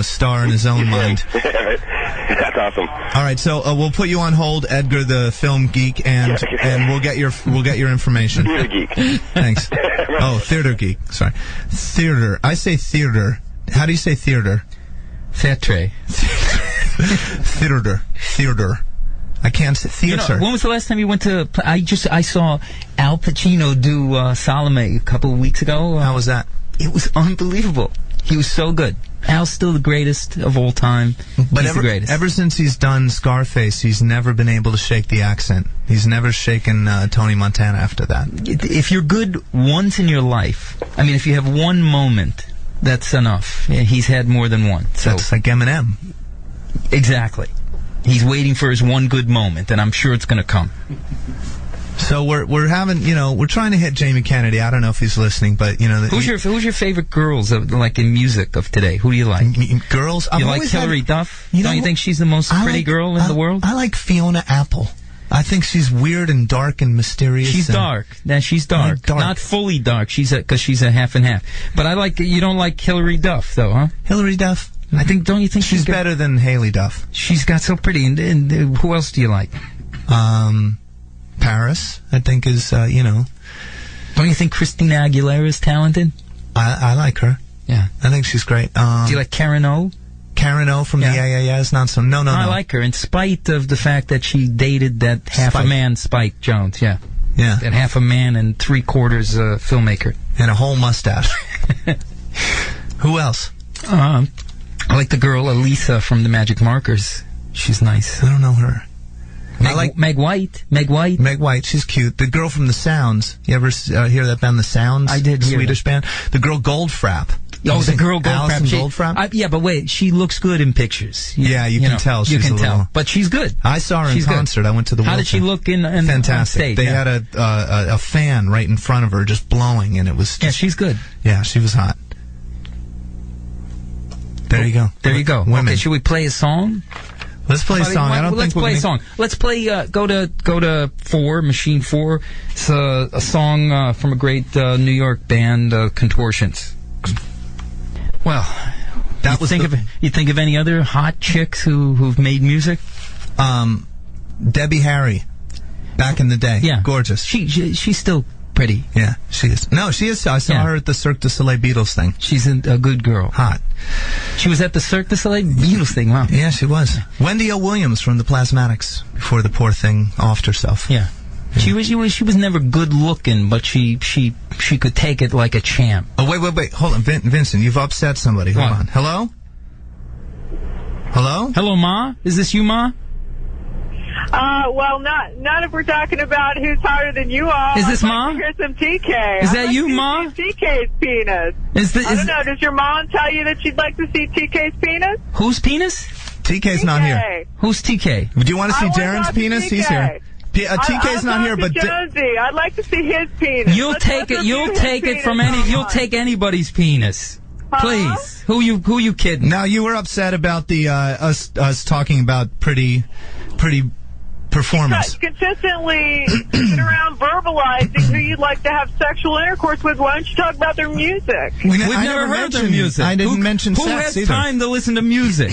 S3: star in his own mind.
S6: That's awesome.
S3: All right, so we'll put you on hold, Edgar the film geek, and we'll get your information.
S6: Theater geek.
S3: Thanks. Oh, theater geek. Sorry, theater. I say theater. How do you say theater?
S4: Theatre.
S3: Theater. I can't say theater.
S4: When was the last time you went to? I saw Al Pacino do Salome a couple of weeks ago.
S3: How was that?
S4: It was unbelievable. He was so good. Al's still the greatest of all time.
S3: But
S4: he's the greatest.
S3: Ever since he's done Scarface, he's never been able to shake the accent. He's never shaken Tony Montana after that.
S4: If you're good once in your life, if you have one moment, that's enough. Yeah, he's had more than one. So
S3: that's like Eminem.
S4: Exactly. He's waiting for his one good moment, and I'm sure it's going to come.
S3: So we're having, we're trying to hit Jamie Kennedy. I don't know if he's listening, but
S4: who's your favorite girls in music of today? Who do you like?
S3: Girls?
S4: You like Hillary Duff? Don't you think she's the most pretty girl in the world?
S3: I like Fiona Apple. I think she's weird and dark and mysterious.
S4: She's dark. She's dark. Not fully dark. Because she's a half and half. But you don't like Hillary Duff, though, huh?
S3: Hillary Duff?
S4: Don't you think
S3: she's better than Haley Duff?
S4: She's got so pretty. And who else do you like?
S3: Paris, I think, is, Don't you
S4: think Christina Aguilera is talented?
S3: I like her.
S4: Yeah.
S3: I think she's great.
S4: Do you like Karen O?
S3: Karen O from the is not so... No.
S4: I like her, in spite of the fact that she dated that half-a-man Spike Jones, yeah.
S3: Yeah.
S4: That half-a-man and three-quarters filmmaker.
S3: And a whole mustache. Who else?
S4: I like the girl Elisa from the Magic Markers. She's nice.
S3: I don't know her. I like
S4: Meg White. Meg White,
S3: she's cute. The girl from The Sounds. You ever hear that band, The Sounds?
S4: I did hear
S3: Swedish band. The girl Goldfrapp.
S4: Oh, the girl
S3: Alison
S4: Goldfrapp.
S3: Goldfrapp?
S4: Yeah, but wait, she looks good in pictures.
S3: You can tell.
S4: You
S3: She's
S4: can
S3: a
S4: tell.
S3: little...
S4: But she's good.
S3: I saw her in concert. I went to the
S4: How did she look in
S3: Fantastic.
S4: On stage?
S3: They had a fan right in front of her just blowing, and it was just...
S4: Yeah, she's good.
S3: Yeah, she was hot. There you go.
S4: There you go.
S3: Women.
S4: Okay, should we play a song?
S3: Let's play a song.
S4: Let's play a song. Let's play. Go to 4, Machine 4. It's a song from a great New York band, Contortions. Well, you think of any other hot chicks who've made music?
S3: Debbie Harry, back in the day.
S4: Yeah,
S3: gorgeous.
S4: She's still pretty.
S3: Yeah, she is. No, she is. I saw her at the Cirque du Soleil Beatles thing.
S4: She's a good girl.
S3: Hot.
S4: She was at the Cirque du Soleil Beatles thing. Wow.
S3: Yeah, she was. Wendy O. Williams from the Plasmatics before the poor thing offed herself.
S4: Yeah. She was never good looking, but she could take it like a champ.
S3: Oh wait, hold on, Vincent, you've upset somebody. Hold on. Hello,
S4: Ma. Is this you, Ma?
S7: Well, not if we're talking about who's hotter than you are.
S4: Is this Ma?
S7: I'd like to hear some TK.
S4: Is that you, Ma?
S7: TK's penis. I don't know. Does your mom tell you that she'd like to see TK's penis?
S4: Whose penis?
S3: TK's not here.
S4: Who's TK?
S3: Do you want to see Darren's penis? He's here. TK's not here, but
S7: Jonesy, I'd like to see his penis.
S4: You'll take anybody's penis. Please. Who you kidding?
S3: Now, you were upset about the us talking about pretty performance.
S7: Consistently sit around verbalizing who you'd like to have sexual intercourse with. Why don't you talk about their music?
S4: We've never heard their music.
S3: I didn't mention
S4: sex
S3: either.
S4: Who has time to listen to music?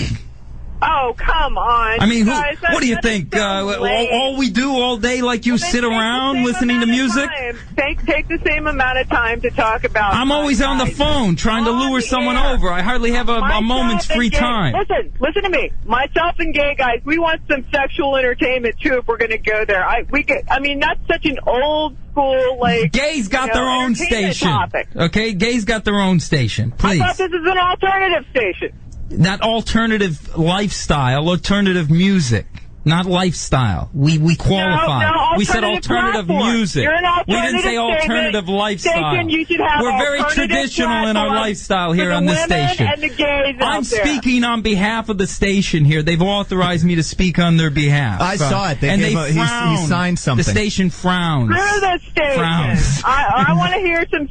S7: Oh, come on.
S4: I mean,
S7: guys,
S4: what do you think? All we do all day, like you sit around listening to music?
S7: Take the same amount of time to talk about...
S4: I'm always on the phone trying to lure someone over. I hardly have a moment's free time.
S7: Listen to me. Myself and gay guys, we want some sexual entertainment, too, if we're going to go there. That's such an old school, like...
S4: Gays got their own station.
S7: Topic.
S4: Okay? Gays got their own station. Please.
S7: I thought this is an alternative station.
S4: Not alternative lifestyle, alternative music. Not lifestyle. We qualified.
S7: No,
S4: we said alternative
S7: platform.
S4: music.
S7: You're an alternative
S4: we didn't say alternative lifestyle.
S7: Station, you should have
S4: We're very traditional in our lifestyle here on this station.
S7: And the gays
S4: I'm speaking on behalf of the station here. They've authorized me to speak on their behalf.
S3: I saw it.
S4: They frown.
S3: He signed something.
S4: The station frowns.
S7: Screw the station.
S4: Frowns.
S7: I want to hear some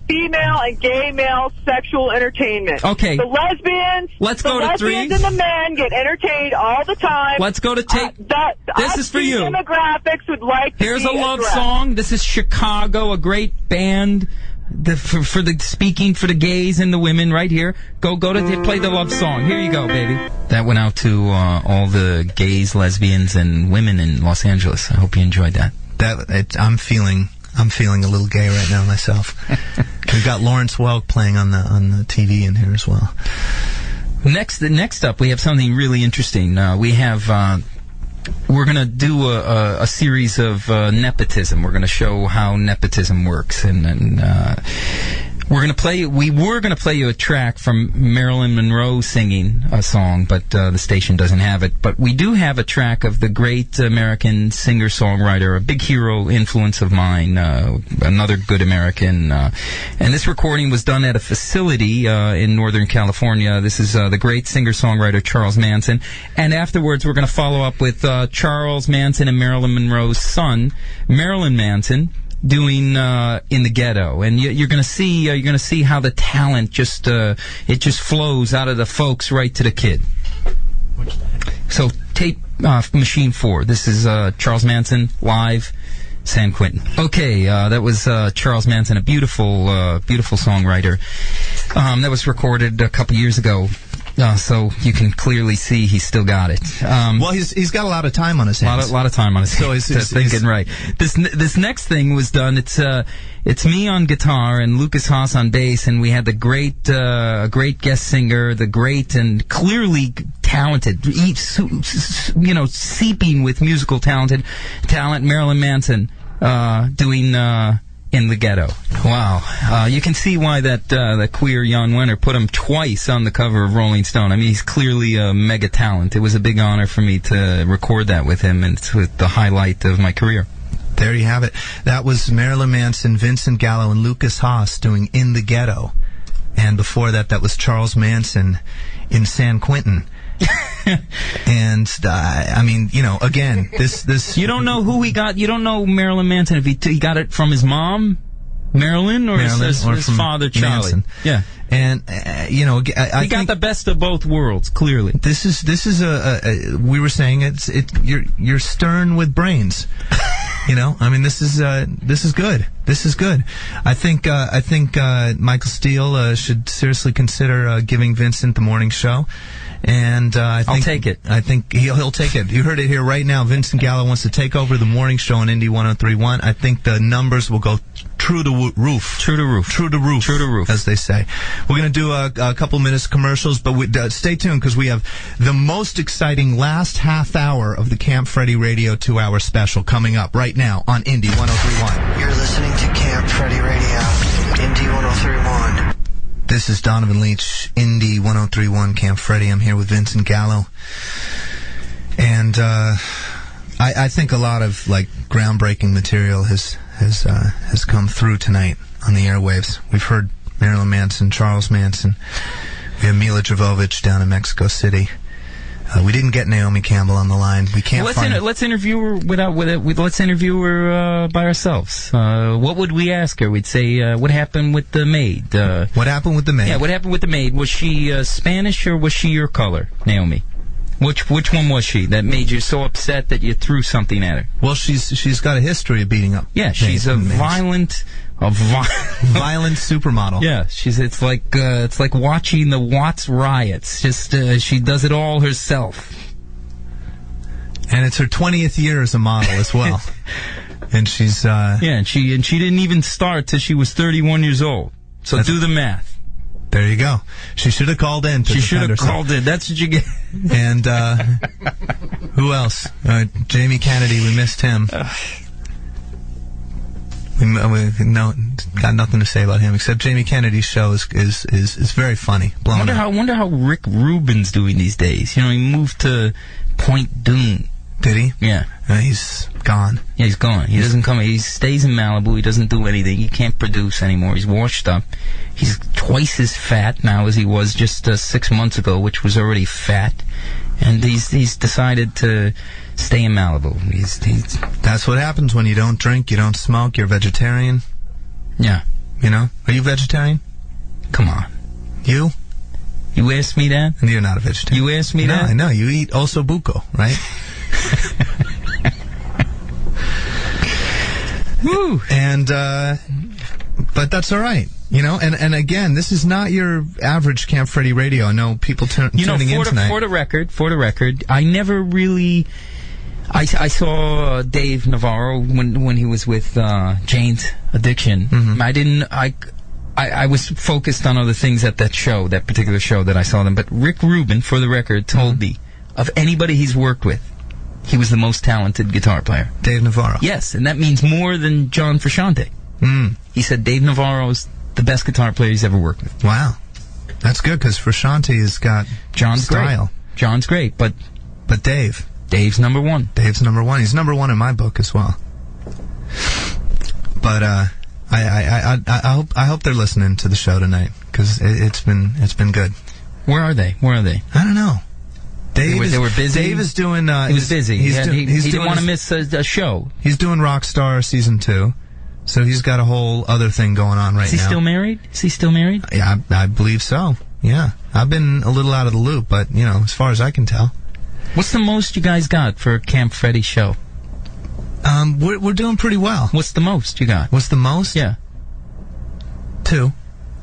S7: female and gay male sexual entertainment.
S4: Okay.
S7: The lesbians.
S4: Let's go to 3.
S7: The lesbians and the men get entertained all the time.
S4: Let's go to tape. This is for you.
S7: Demographics would like to
S4: Here's a love song. This is Chicago, a great band for the speaking for the gays and the women right here. Go to play the love song. Here you go, baby. That went out to all the gays, lesbians, and women in Los Angeles. I hope you enjoyed that.
S3: I'm feeling a little gay right now myself. We've got Lawrence Welk playing on the TV in here as well.
S4: Next up, we have something really interesting. We're going to do a series of nepotism. We're going to show how nepotism works, and we were going to play you a track from Marilyn Monroe singing a song, but the station doesn't have it. But we do have a track of the great American singer-songwriter, a big hero influence of mine, another good American. And this recording was done at a facility in Northern California. This is the great singer-songwriter Charles Manson. And afterwards, we're going to follow up with Charles Manson and Marilyn Monroe's son, Marilyn Manson, doing In the Ghetto, and you're going to see how the talent just flows out of the folks right to the kid. So tape machine 4. This is Charles Manson live, San Quentin. Okay, that was Charles Manson, a beautiful songwriter. That was recorded a couple years ago. So you can clearly see he's still got it.
S3: Well, he's got a lot of time on his hands.
S4: A lot of time on his hands. So he's thinking right. This next thing was done. It's me on guitar and Lucas Haas on bass, and we had the great guest singer, the great and clearly talented, seeping with musical talent, Marilyn Manson, doing in the Ghetto. Wow. You can see why that queer Jan Wenner put him twice on the cover of Rolling Stone. I mean, he's clearly a mega talent. It was a big honor for me to record that with him, and it's the highlight of my career.
S3: There you have it. That was Marilyn Manson, Vincent Gallo, and Lucas Haas doing In the Ghetto. And before that, that was Charles Manson in San Quentin. And, I mean, you know, again, this...
S4: You don't know who he got. You don't know Marilyn Manson if he got it from his mom, Marilyn, or his father, Charlie.
S3: Manson.
S4: Yeah.
S3: And, you know, I
S4: he got the best of both worlds, clearly.
S3: This is we were saying you're stern with brains. You know, I mean, this is good. This is good. I think Michael Steele should seriously consider giving Vincent the morning show. And I'll
S4: take it.
S3: I think he'll take it. You heard it here right now. Vincent Gallo wants to take over the morning show on Indy 103.1. I think the numbers will go true to roof.
S4: True to roof.
S3: True to roof. True to roof, as they say. We're going to do a couple minutes commercials, but stay tuned because we have the most exciting last half hour of the Camp Freddy Radio 2-hour special coming up right now on Indy 103.1.
S1: You're listening to Camp Freddy Radio, Indy 103.1.
S3: This is Donovan Leach, Indy 103.1 Camp Freddy. I'm here with Vincent Gallo. And I think a lot of like groundbreaking material has come through tonight on the airwaves. We've heard Marilyn Manson, Charles Manson. We have Mila Jovovich down in Mexico City. We didn't get Naomi Campbell on the line. We can't
S4: let's interview her let's interview her by ourselves. What would we ask her? We'd say, what happened with the maid?
S3: What happened with the maid?
S4: Yeah, what happened with the maid? Was she Spanish or was she your color, Naomi? Which one was she that made you so upset that you threw something at her?
S3: Well, she's got a history of beating up.
S4: Yeah, she's a violent
S3: supermodel.
S4: Yeah, it's like watching the Watts riots. Just she does it all herself.
S3: And it's her 20th year as a model as well. And she's
S4: and she didn't even start till she was 31 years old. So do the math.
S3: There you go. She should have called in.
S4: She should have called in. That's what you get.
S3: And who else? Jamie Kennedy. We missed him. Got nothing to say about him except Jamie Kennedy's show is very funny.
S4: I wonder how Rick Rubin's doing these days. You know, he moved to Point Dume.
S3: Did he?
S4: Yeah.
S3: He's gone.
S4: Yeah, he's gone. He doesn't come. He stays in Malibu. He doesn't do anything. He can't produce anymore. He's washed up. He's twice as fat now as he was just 6 months ago, which was already fat. And he's decided to stay in Malibu.
S3: That's what happens when you don't drink, you don't smoke, you're vegetarian.
S4: Yeah.
S3: You know? Are you vegetarian?
S4: Come on.
S3: You?
S4: You asked me that?
S3: And you're not a vegetarian.
S4: You asked me that?
S3: No, I know. You eat osso buco, right?
S4: Woo.
S3: And, but that's all right. You know, and again, this is not your average Camp Freddy Radio. I know people tuning in tonight.
S4: For the record, I never really... I saw Dave Navarro when he was with Jane's Addiction.
S3: Mm-hmm.
S4: I was focused on other things at that particular show that I saw them. But Rick Rubin, for the record, told me of anybody he's worked with, he was the most talented guitar player.
S3: Dave Navarro.
S4: Yes, and that means more than John Frusciante. He said Dave Navarro's the best guitar player he's ever worked with.
S3: Wow. That's good, because Frusciante has got style.
S4: Great. John's great, but Dave's number one.
S3: Dave's number one. He's number one in my book as well. But I hope they're listening to the show tonight, because it's been good.
S4: Where are they?
S3: I don't know. They were
S4: busy.
S3: Dave is doing.
S4: He was busy. He didn't want to miss a show.
S3: He's doing Rockstar Season 2, so he's got a whole other thing going on right now.
S4: Is he still married?
S3: Yeah, I believe so. Yeah, I've been a little out of the loop, but you know, as far as I can tell.
S4: What's the most you guys got for a Camp Freddy show?
S3: We're doing pretty well.
S4: What's the most you got?
S3: What's the most?
S4: Yeah.
S3: 2.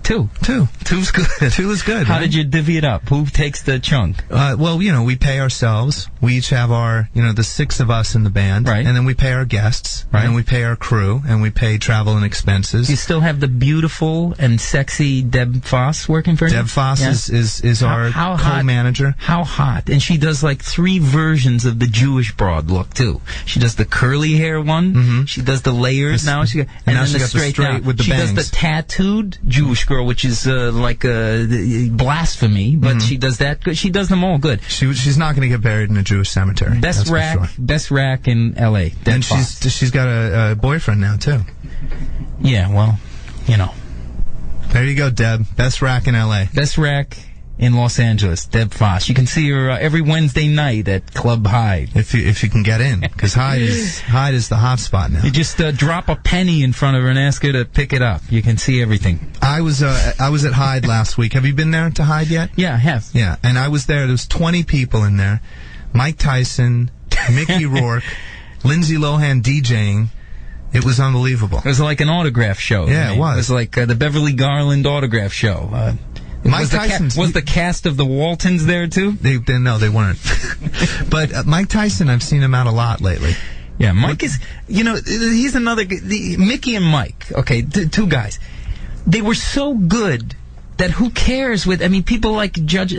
S4: Two's good.
S3: 2 is good.
S4: How
S3: right?
S4: did you divvy it up? Who takes the chunk?
S3: Well, we pay ourselves. We each have our, the 6 of us in the band.
S4: Right.
S3: And then we pay our guests.
S4: Right.
S3: And then we pay our crew. And we pay travel and expenses.
S4: You still have the beautiful and sexy Deb Foss working for you?
S3: Deb Foss is our
S4: how
S3: co-manager.
S4: How hot. And she does like 3 versions of the Jewish broad look, too. She does the curly hair one.
S3: Mm-hmm.
S4: She does the layers now. And
S3: now
S4: then
S3: she
S4: the
S3: got
S4: straight,
S3: the straight with the
S4: She
S3: bangs.
S4: does the tattooed Jewish girl, which is like blasphemy, but she does that good. She does them all good.
S3: She's not going to get buried in a Jewish cemetery.
S4: Best rack in L.A. Deb
S3: And
S4: Foss.
S3: she's got a boyfriend now, too.
S4: Yeah, well,
S3: There you go, Deb. Best rack in L.A.
S4: Best rack in Los Angeles, Deb Foss. You can see her every Wednesday night at Club Hyde.
S3: If you can get in, because Hyde is the hot spot now.
S4: You just drop a penny in front of her and ask her to pick it up. You can see everything.
S3: I was at Hyde last week. Have you been there to Hyde yet?
S4: Yeah, I have.
S3: Yeah, and I was there. There was 20 people in there. Mike Tyson, Mickey Rourke, Lindsay Lohan DJing. It was unbelievable.
S4: It was like an autograph show.
S3: Yeah, it was.
S4: It was like the Beverly Garland autograph show.
S3: Mike Tyson
S4: was the cast of the Waltons there too?
S3: No, they weren't. But Mike Tyson, I've seen him out a lot lately.
S4: Yeah, Mike is. He's another. Mickey and Mike. Okay, 2 guys. They were so good that who cares people like judge,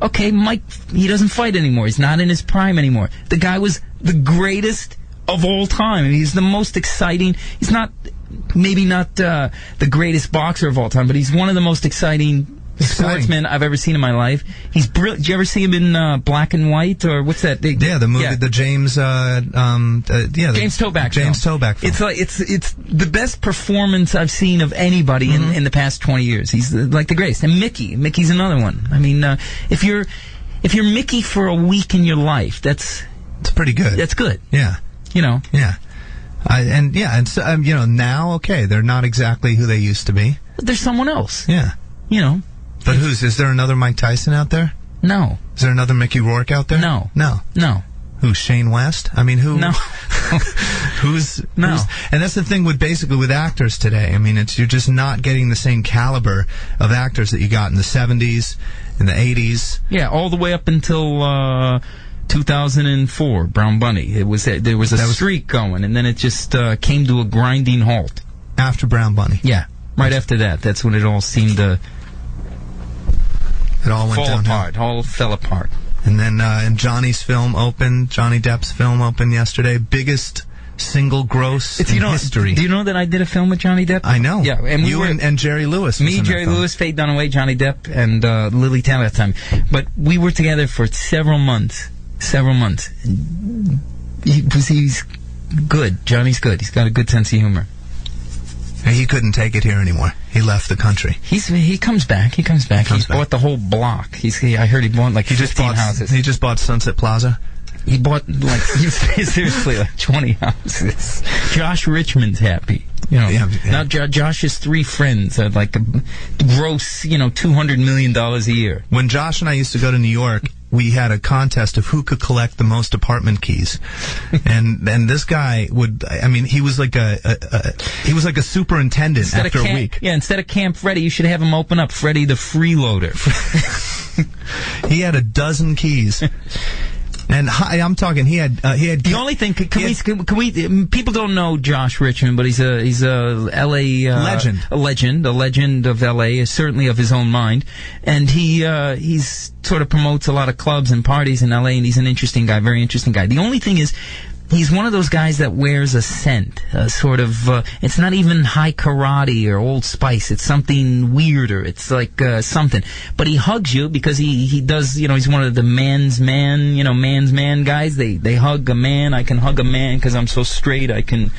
S4: okay, Mike, he doesn't fight anymore. He's not in his prime anymore. The guy was the greatest of all time. He's the most exciting. He's maybe not the greatest boxer of all time, but he's one of the most exciting sportsmen I've ever seen in my life. He's brilliant. Did you ever see him in Black and White, or what's that?
S3: The movie, the James,
S4: James Toback.
S3: James Toback film.
S4: It's the best performance I've seen of anybody in the past 20 years. He's like the greatest. And Mickey's another one. I mean, if you're Mickey for a week in your life, it's
S3: pretty good.
S4: That's good.
S3: Yeah. Yeah. Now, okay, they're not exactly who they used to be.
S4: But there's someone else.
S3: Yeah. But is there another Mike Tyson out there?
S4: No.
S3: Is there another Mickey Rourke out there?
S4: No.
S3: Who, Shane West? I mean, who?
S4: No.
S3: No. And that's the thing with actors today. I mean, you're just not getting the same caliber of actors that you got in the 70s, in the 80s.
S4: Yeah, all the way up until 2004, Brown Bunny. There was a streak going, and then it just came to a grinding halt.
S3: After Brown Bunny.
S4: Yeah, right after that. That's when it all seemed to fall apart. All fell apart.
S3: And then Johnny Depp's film opened yesterday. Biggest single gross in history.
S4: Do you know that I did a film with Johnny Depp?
S3: I know.
S4: Yeah, and
S3: and Jerry Lewis.
S4: Jerry Lewis, Faye Dunaway, Johnny Depp, and Lily Taylor at the time. But we were together for several months. He's good. Johnny's good. He's got a good sense of humor.
S3: He couldn't take it here anymore. He left the country.
S4: He comes back. He's bought the whole block. I heard he bought like 15 houses.
S3: He just bought Sunset Plaza.
S4: He bought seriously like 20 houses. Josh Richmond's happy. Now Josh's 3 friends are like gross, $200 million a year.
S3: When Josh and I used to go to New York, we had a contest of who could collect the most apartment keys, and this guy would. I mean, he was like a superintendent after a week.
S4: Yeah, instead of Camp Freddy, you should have him open up Freddy the Freeloader.
S3: He had 12 keys. And I'm talking. He had.
S4: The only thing. Can we? People don't know Josh Richmond, but he's a L.A.
S3: legend.
S4: A legend of L.A. Certainly of his own mind, and he's sort of promotes a lot of clubs and parties in L.A. And he's an interesting guy, very interesting guy. The only thing is, he's one of those guys that wears a scent, sort of. It's not even high karate or Old Spice. It's something weirder. It's like something. But he hugs you because he does. He's one of the man's man guys. They hug a man. I can hug a man because I'm so straight. I can,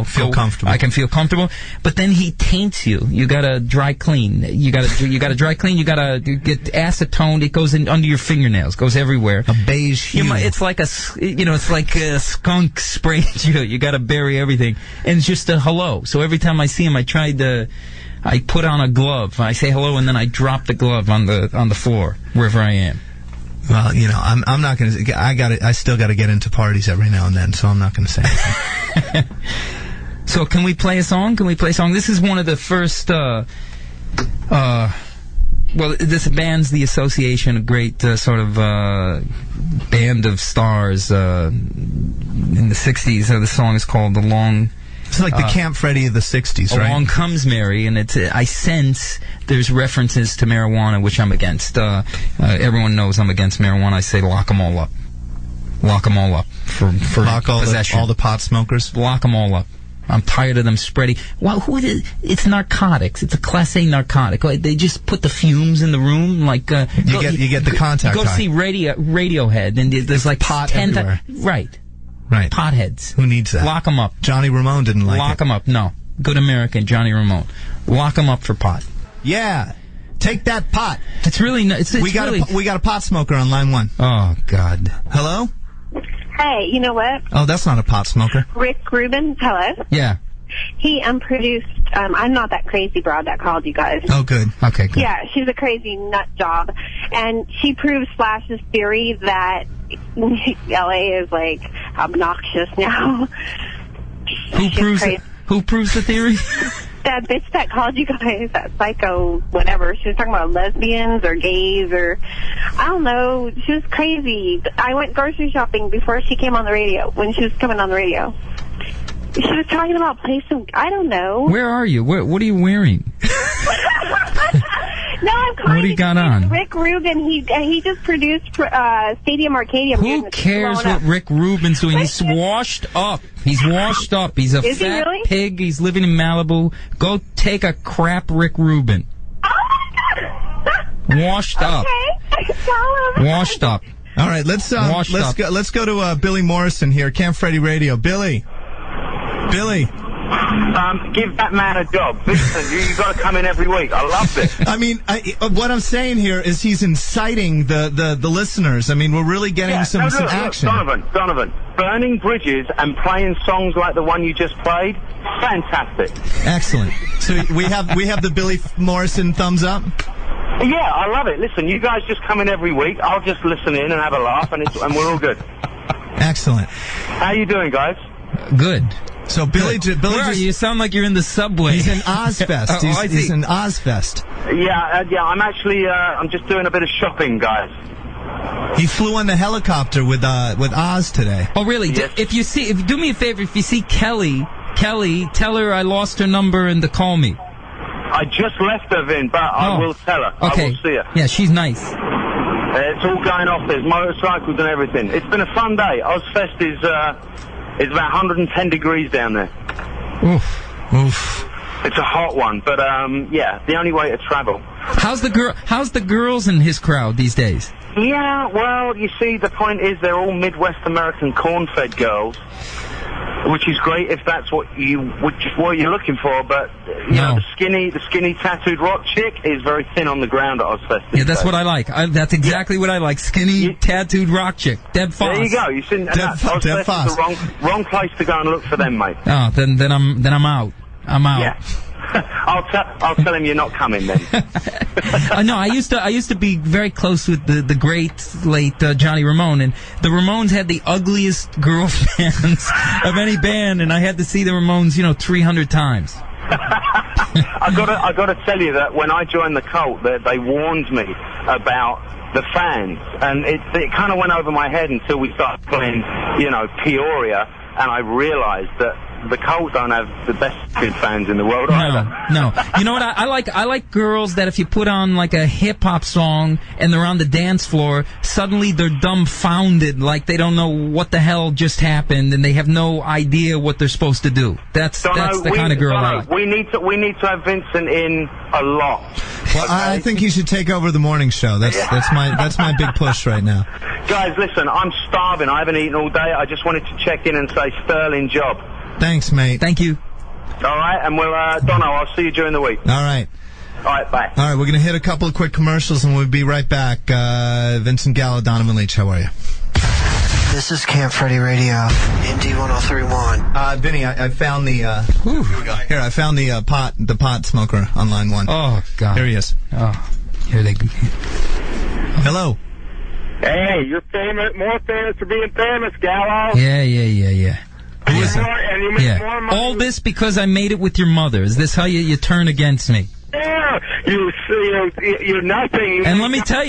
S3: feel comfortable.
S4: I can feel comfortable. But then he taints you. You gotta dry clean. You gotta dry clean. You gotta get acetone. It goes in under your fingernails. Goes everywhere.
S3: A beige hue.
S4: It's like it's like a skunk sprayed you. You got to bury everything, and it's just a hello. So every time I see him, I put on a glove. I say hello, and then I drop the glove on the floor wherever I am.
S3: Well, I'm not going to. I still got to get into parties every now and then, so I'm not going to say anything.
S4: So can we play a song? This is one of the first Well, this band's the association, a great sort of band of stars in the 60s. The song is called The Long...
S3: It's like the Camp Freddy of the 60s, right?
S4: Along Comes Mary, and I sense there's references to marijuana, which I'm against. Everyone knows I'm against marijuana. I say lock them all up. Lock them all up for
S3: lock
S4: possession.
S3: all the pot smokers?
S4: Lock them all up. I'm tired of them spreading. Well, it's narcotics. It's a Class A narcotic. They just put the fumes in the room. Like
S3: you get the contact.
S4: Go see Radiohead, and there's like
S3: pot everywhere.
S4: Right. Potheads.
S3: Who needs that?
S4: Lock them up.
S3: Johnny Ramone didn't like it.
S4: Lock them up. No. Good American, Johnny Ramone. Lock them up for pot.
S3: Yeah. Take that pot.
S4: It's really.
S3: We got a pot smoker on line 1.
S4: Oh God.
S3: Hello.
S8: Hey, you know what?
S3: Oh, that's not a pot smoker.
S8: Rick Rubin, hello?
S4: Yeah.
S8: He produced, I'm not that crazy broad that called you guys.
S3: Oh, good.
S4: Okay, good.
S8: Yeah, she's a crazy nut job. And she proves Flash's theory that LA is, like, obnoxious now.
S4: Who proves the theory?
S8: That bitch that called you guys, that psycho whatever, she was talking about lesbians or gays or, I don't know, she was crazy. I went grocery shopping before she came on the radio, when she was coming on the radio. She was talking about some, I don't know.
S4: Where are you? What are you wearing?
S8: No, I'm calling.
S4: What do you got on?
S8: Rick Rubin, he just produced Stadium Arcadium.
S4: Who cares what Rick Rubin's doing? He's washed up. He's washed up. He's a fat pig. He's living in Malibu. Go take a crap, Rick Rubin.
S8: Oh my God.
S4: Washed up.
S8: Okay. Tell him.
S4: Washed up.
S3: All right, let's go to Billy Morrison here, Camp Freddy Radio. Billy.
S9: Give that man a job. Listen, you've got to come in every week. I love this.
S3: I mean, what I'm saying here is he's inciting the listeners. I mean, we're really getting some action.
S9: Donovan, burning bridges and playing songs like the one you just played, fantastic.
S3: Excellent. So we have the Billy Morrison thumbs up?
S9: Yeah, I love it. Listen, you guys just come in every week. I'll just listen in and have a laugh, and we're all good.
S3: Excellent.
S9: How you doing, guys?
S4: Good.
S3: So Billy
S4: Where are you? You sound like you're in the subway.
S3: He's in Ozfest. He's in Ozfest.
S9: Yeah. I'm actually I'm just doing a bit of shopping, guys.
S3: He flew on the helicopter with Oz today.
S4: Oh, really?
S9: Yes.
S4: Do me a favor. If you see Kelly, tell her I lost her number and to call me.
S9: I just left her, Vin, but I will tell her.
S4: Okay.
S9: I will see her.
S4: Yeah, she's nice.
S9: It's all going off. There's motorcycles and everything. It's been a fun day. Ozfest is it's about 110 degrees down there.
S3: Oof.
S9: It's a hot one, but yeah, the only way to travel.
S4: How's the girls in his crowd these days?
S9: Yeah, well, you see, the point is they're all Midwest American corn-fed girls, which is great if that's what you're looking for. But you know, the skinny tattooed rock chick is very thin on the ground at Ozfest.
S4: Yeah, that's what I like. That's exactly what I like. Skinny tattooed rock chick. Deb Foss.
S9: There you go. You see, Ozfest is the wrong place to go and look for them, mate.
S4: Oh, then I'm out. I'm out.
S9: Yeah. I'll tell him you're not coming then.
S4: No, I used to be very close with the great late Johnny Ramone, and the Ramones had the ugliest girl fans of any band, and I had to see the Ramones 300 times.
S9: I gotta tell you that when I joined the cult, they warned me about the fans, and it kind of went over my head until we started playing Peoria, and I realized that the Cult don't have the best good fans in the world either.
S4: No. You know what? I like girls that if you put on like a hip hop song and they're on the dance floor, suddenly they're dumbfounded, like they don't know what the hell just happened and they have no idea what they're supposed to do. That's the kind of girl I like.
S9: We need to have Vincent in a lot.
S3: Well, okay? I think he should take over the morning show. That's my big push right now.
S9: Guys, listen, I'm starving. I haven't eaten all day. I just wanted to check in and say sterling job.
S3: Thanks, mate.
S4: Thank you.
S9: All right, and we'll, Dono, I'll see you during the week.
S3: All right.
S9: All right, bye.
S3: All right, we're going to hit a couple of quick commercials, and we'll be right back. Vincent Gallo, Donovan Leach, how are you?
S1: This is Camp Freddy Radio, MD 1031.
S3: Vinny, I found the, here we go. Here, I found the pot smoker on line 1.
S4: Oh, God.
S3: Here he is.
S4: Oh, here they go.
S9: Hello. Hey, you're famous, more famous for being famous, Gallo.
S4: Yeah.
S9: And you make more money.
S4: All this because I made it with your mother. Is this how you turn against me?
S9: there. You're nothing.
S4: And let me tell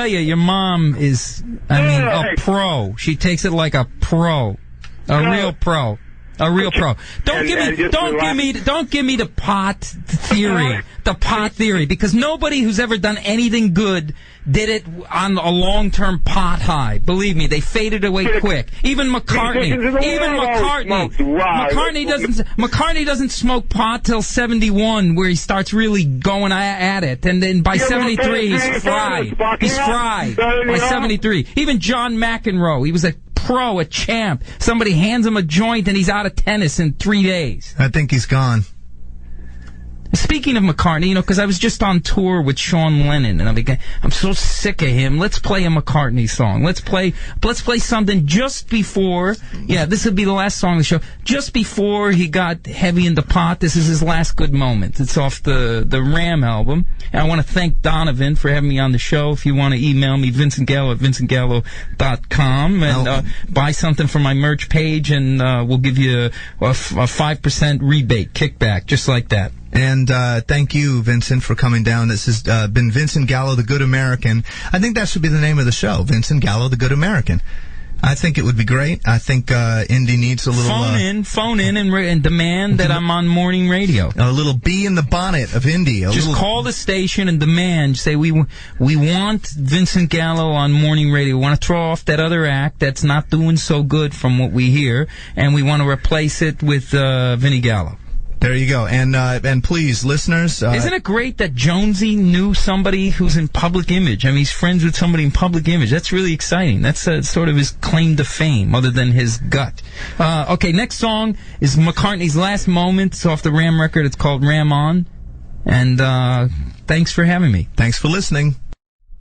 S4: you, your mom is, a pro. She takes it like a pro, real pro. A real pro. Don't give me the pot theory. The pot theory, because nobody who's ever done anything good did it on a long-term pot high. Believe me, they faded away quick. Even McCartney. McCartney doesn't smoke pot till 71, where he starts really going at it, and then by 73 he's fried. He's fried by 73. Even John McEnroe, he was a pro, a champ. Somebody hands him a joint and he's out of tennis in 3 days.
S3: I think he's gone.
S4: Speaking of McCartney, because I was just on tour with Sean Lennon, and I'm so sick of him. Let's play a McCartney song. Let's play something just before. Yeah, this would be the last song of the show. Just before he got heavy in the pot. This is his last good moment. It's off the Ram album. And I want to thank Donovan for having me on the show. If you want to email me, Vincent Gallo at vincentgallo.com, and buy something from my merch page, and we'll give you a 5% rebate, kickback, just like that.
S3: And thank you, Vincent, for coming down. This has been Vincent Gallo, the Good American. I think that should be the name of the show, Vincent Gallo, the Good American. I think it would be great. I think Indy needs a little...
S4: Phone in and demand that I'm on morning radio.
S3: A little bee in the bonnet of Indy.
S4: Just call the station and demand. Say, we want Vincent Gallo on morning radio. We want to throw off that other act that's not doing so good from what we hear, and we want to replace it with Vinny Gallo.
S3: There you go. And please, listeners...
S4: Isn't it great that Jonesy knew somebody who's in public image? I mean, he's friends with somebody in public image. That's really exciting. That's sort of his claim to fame, other than his gut. Okay, next song is McCartney's Last Moment. It's off the Ram record. It's called Ram On. And thanks for having me.
S3: Thanks for listening.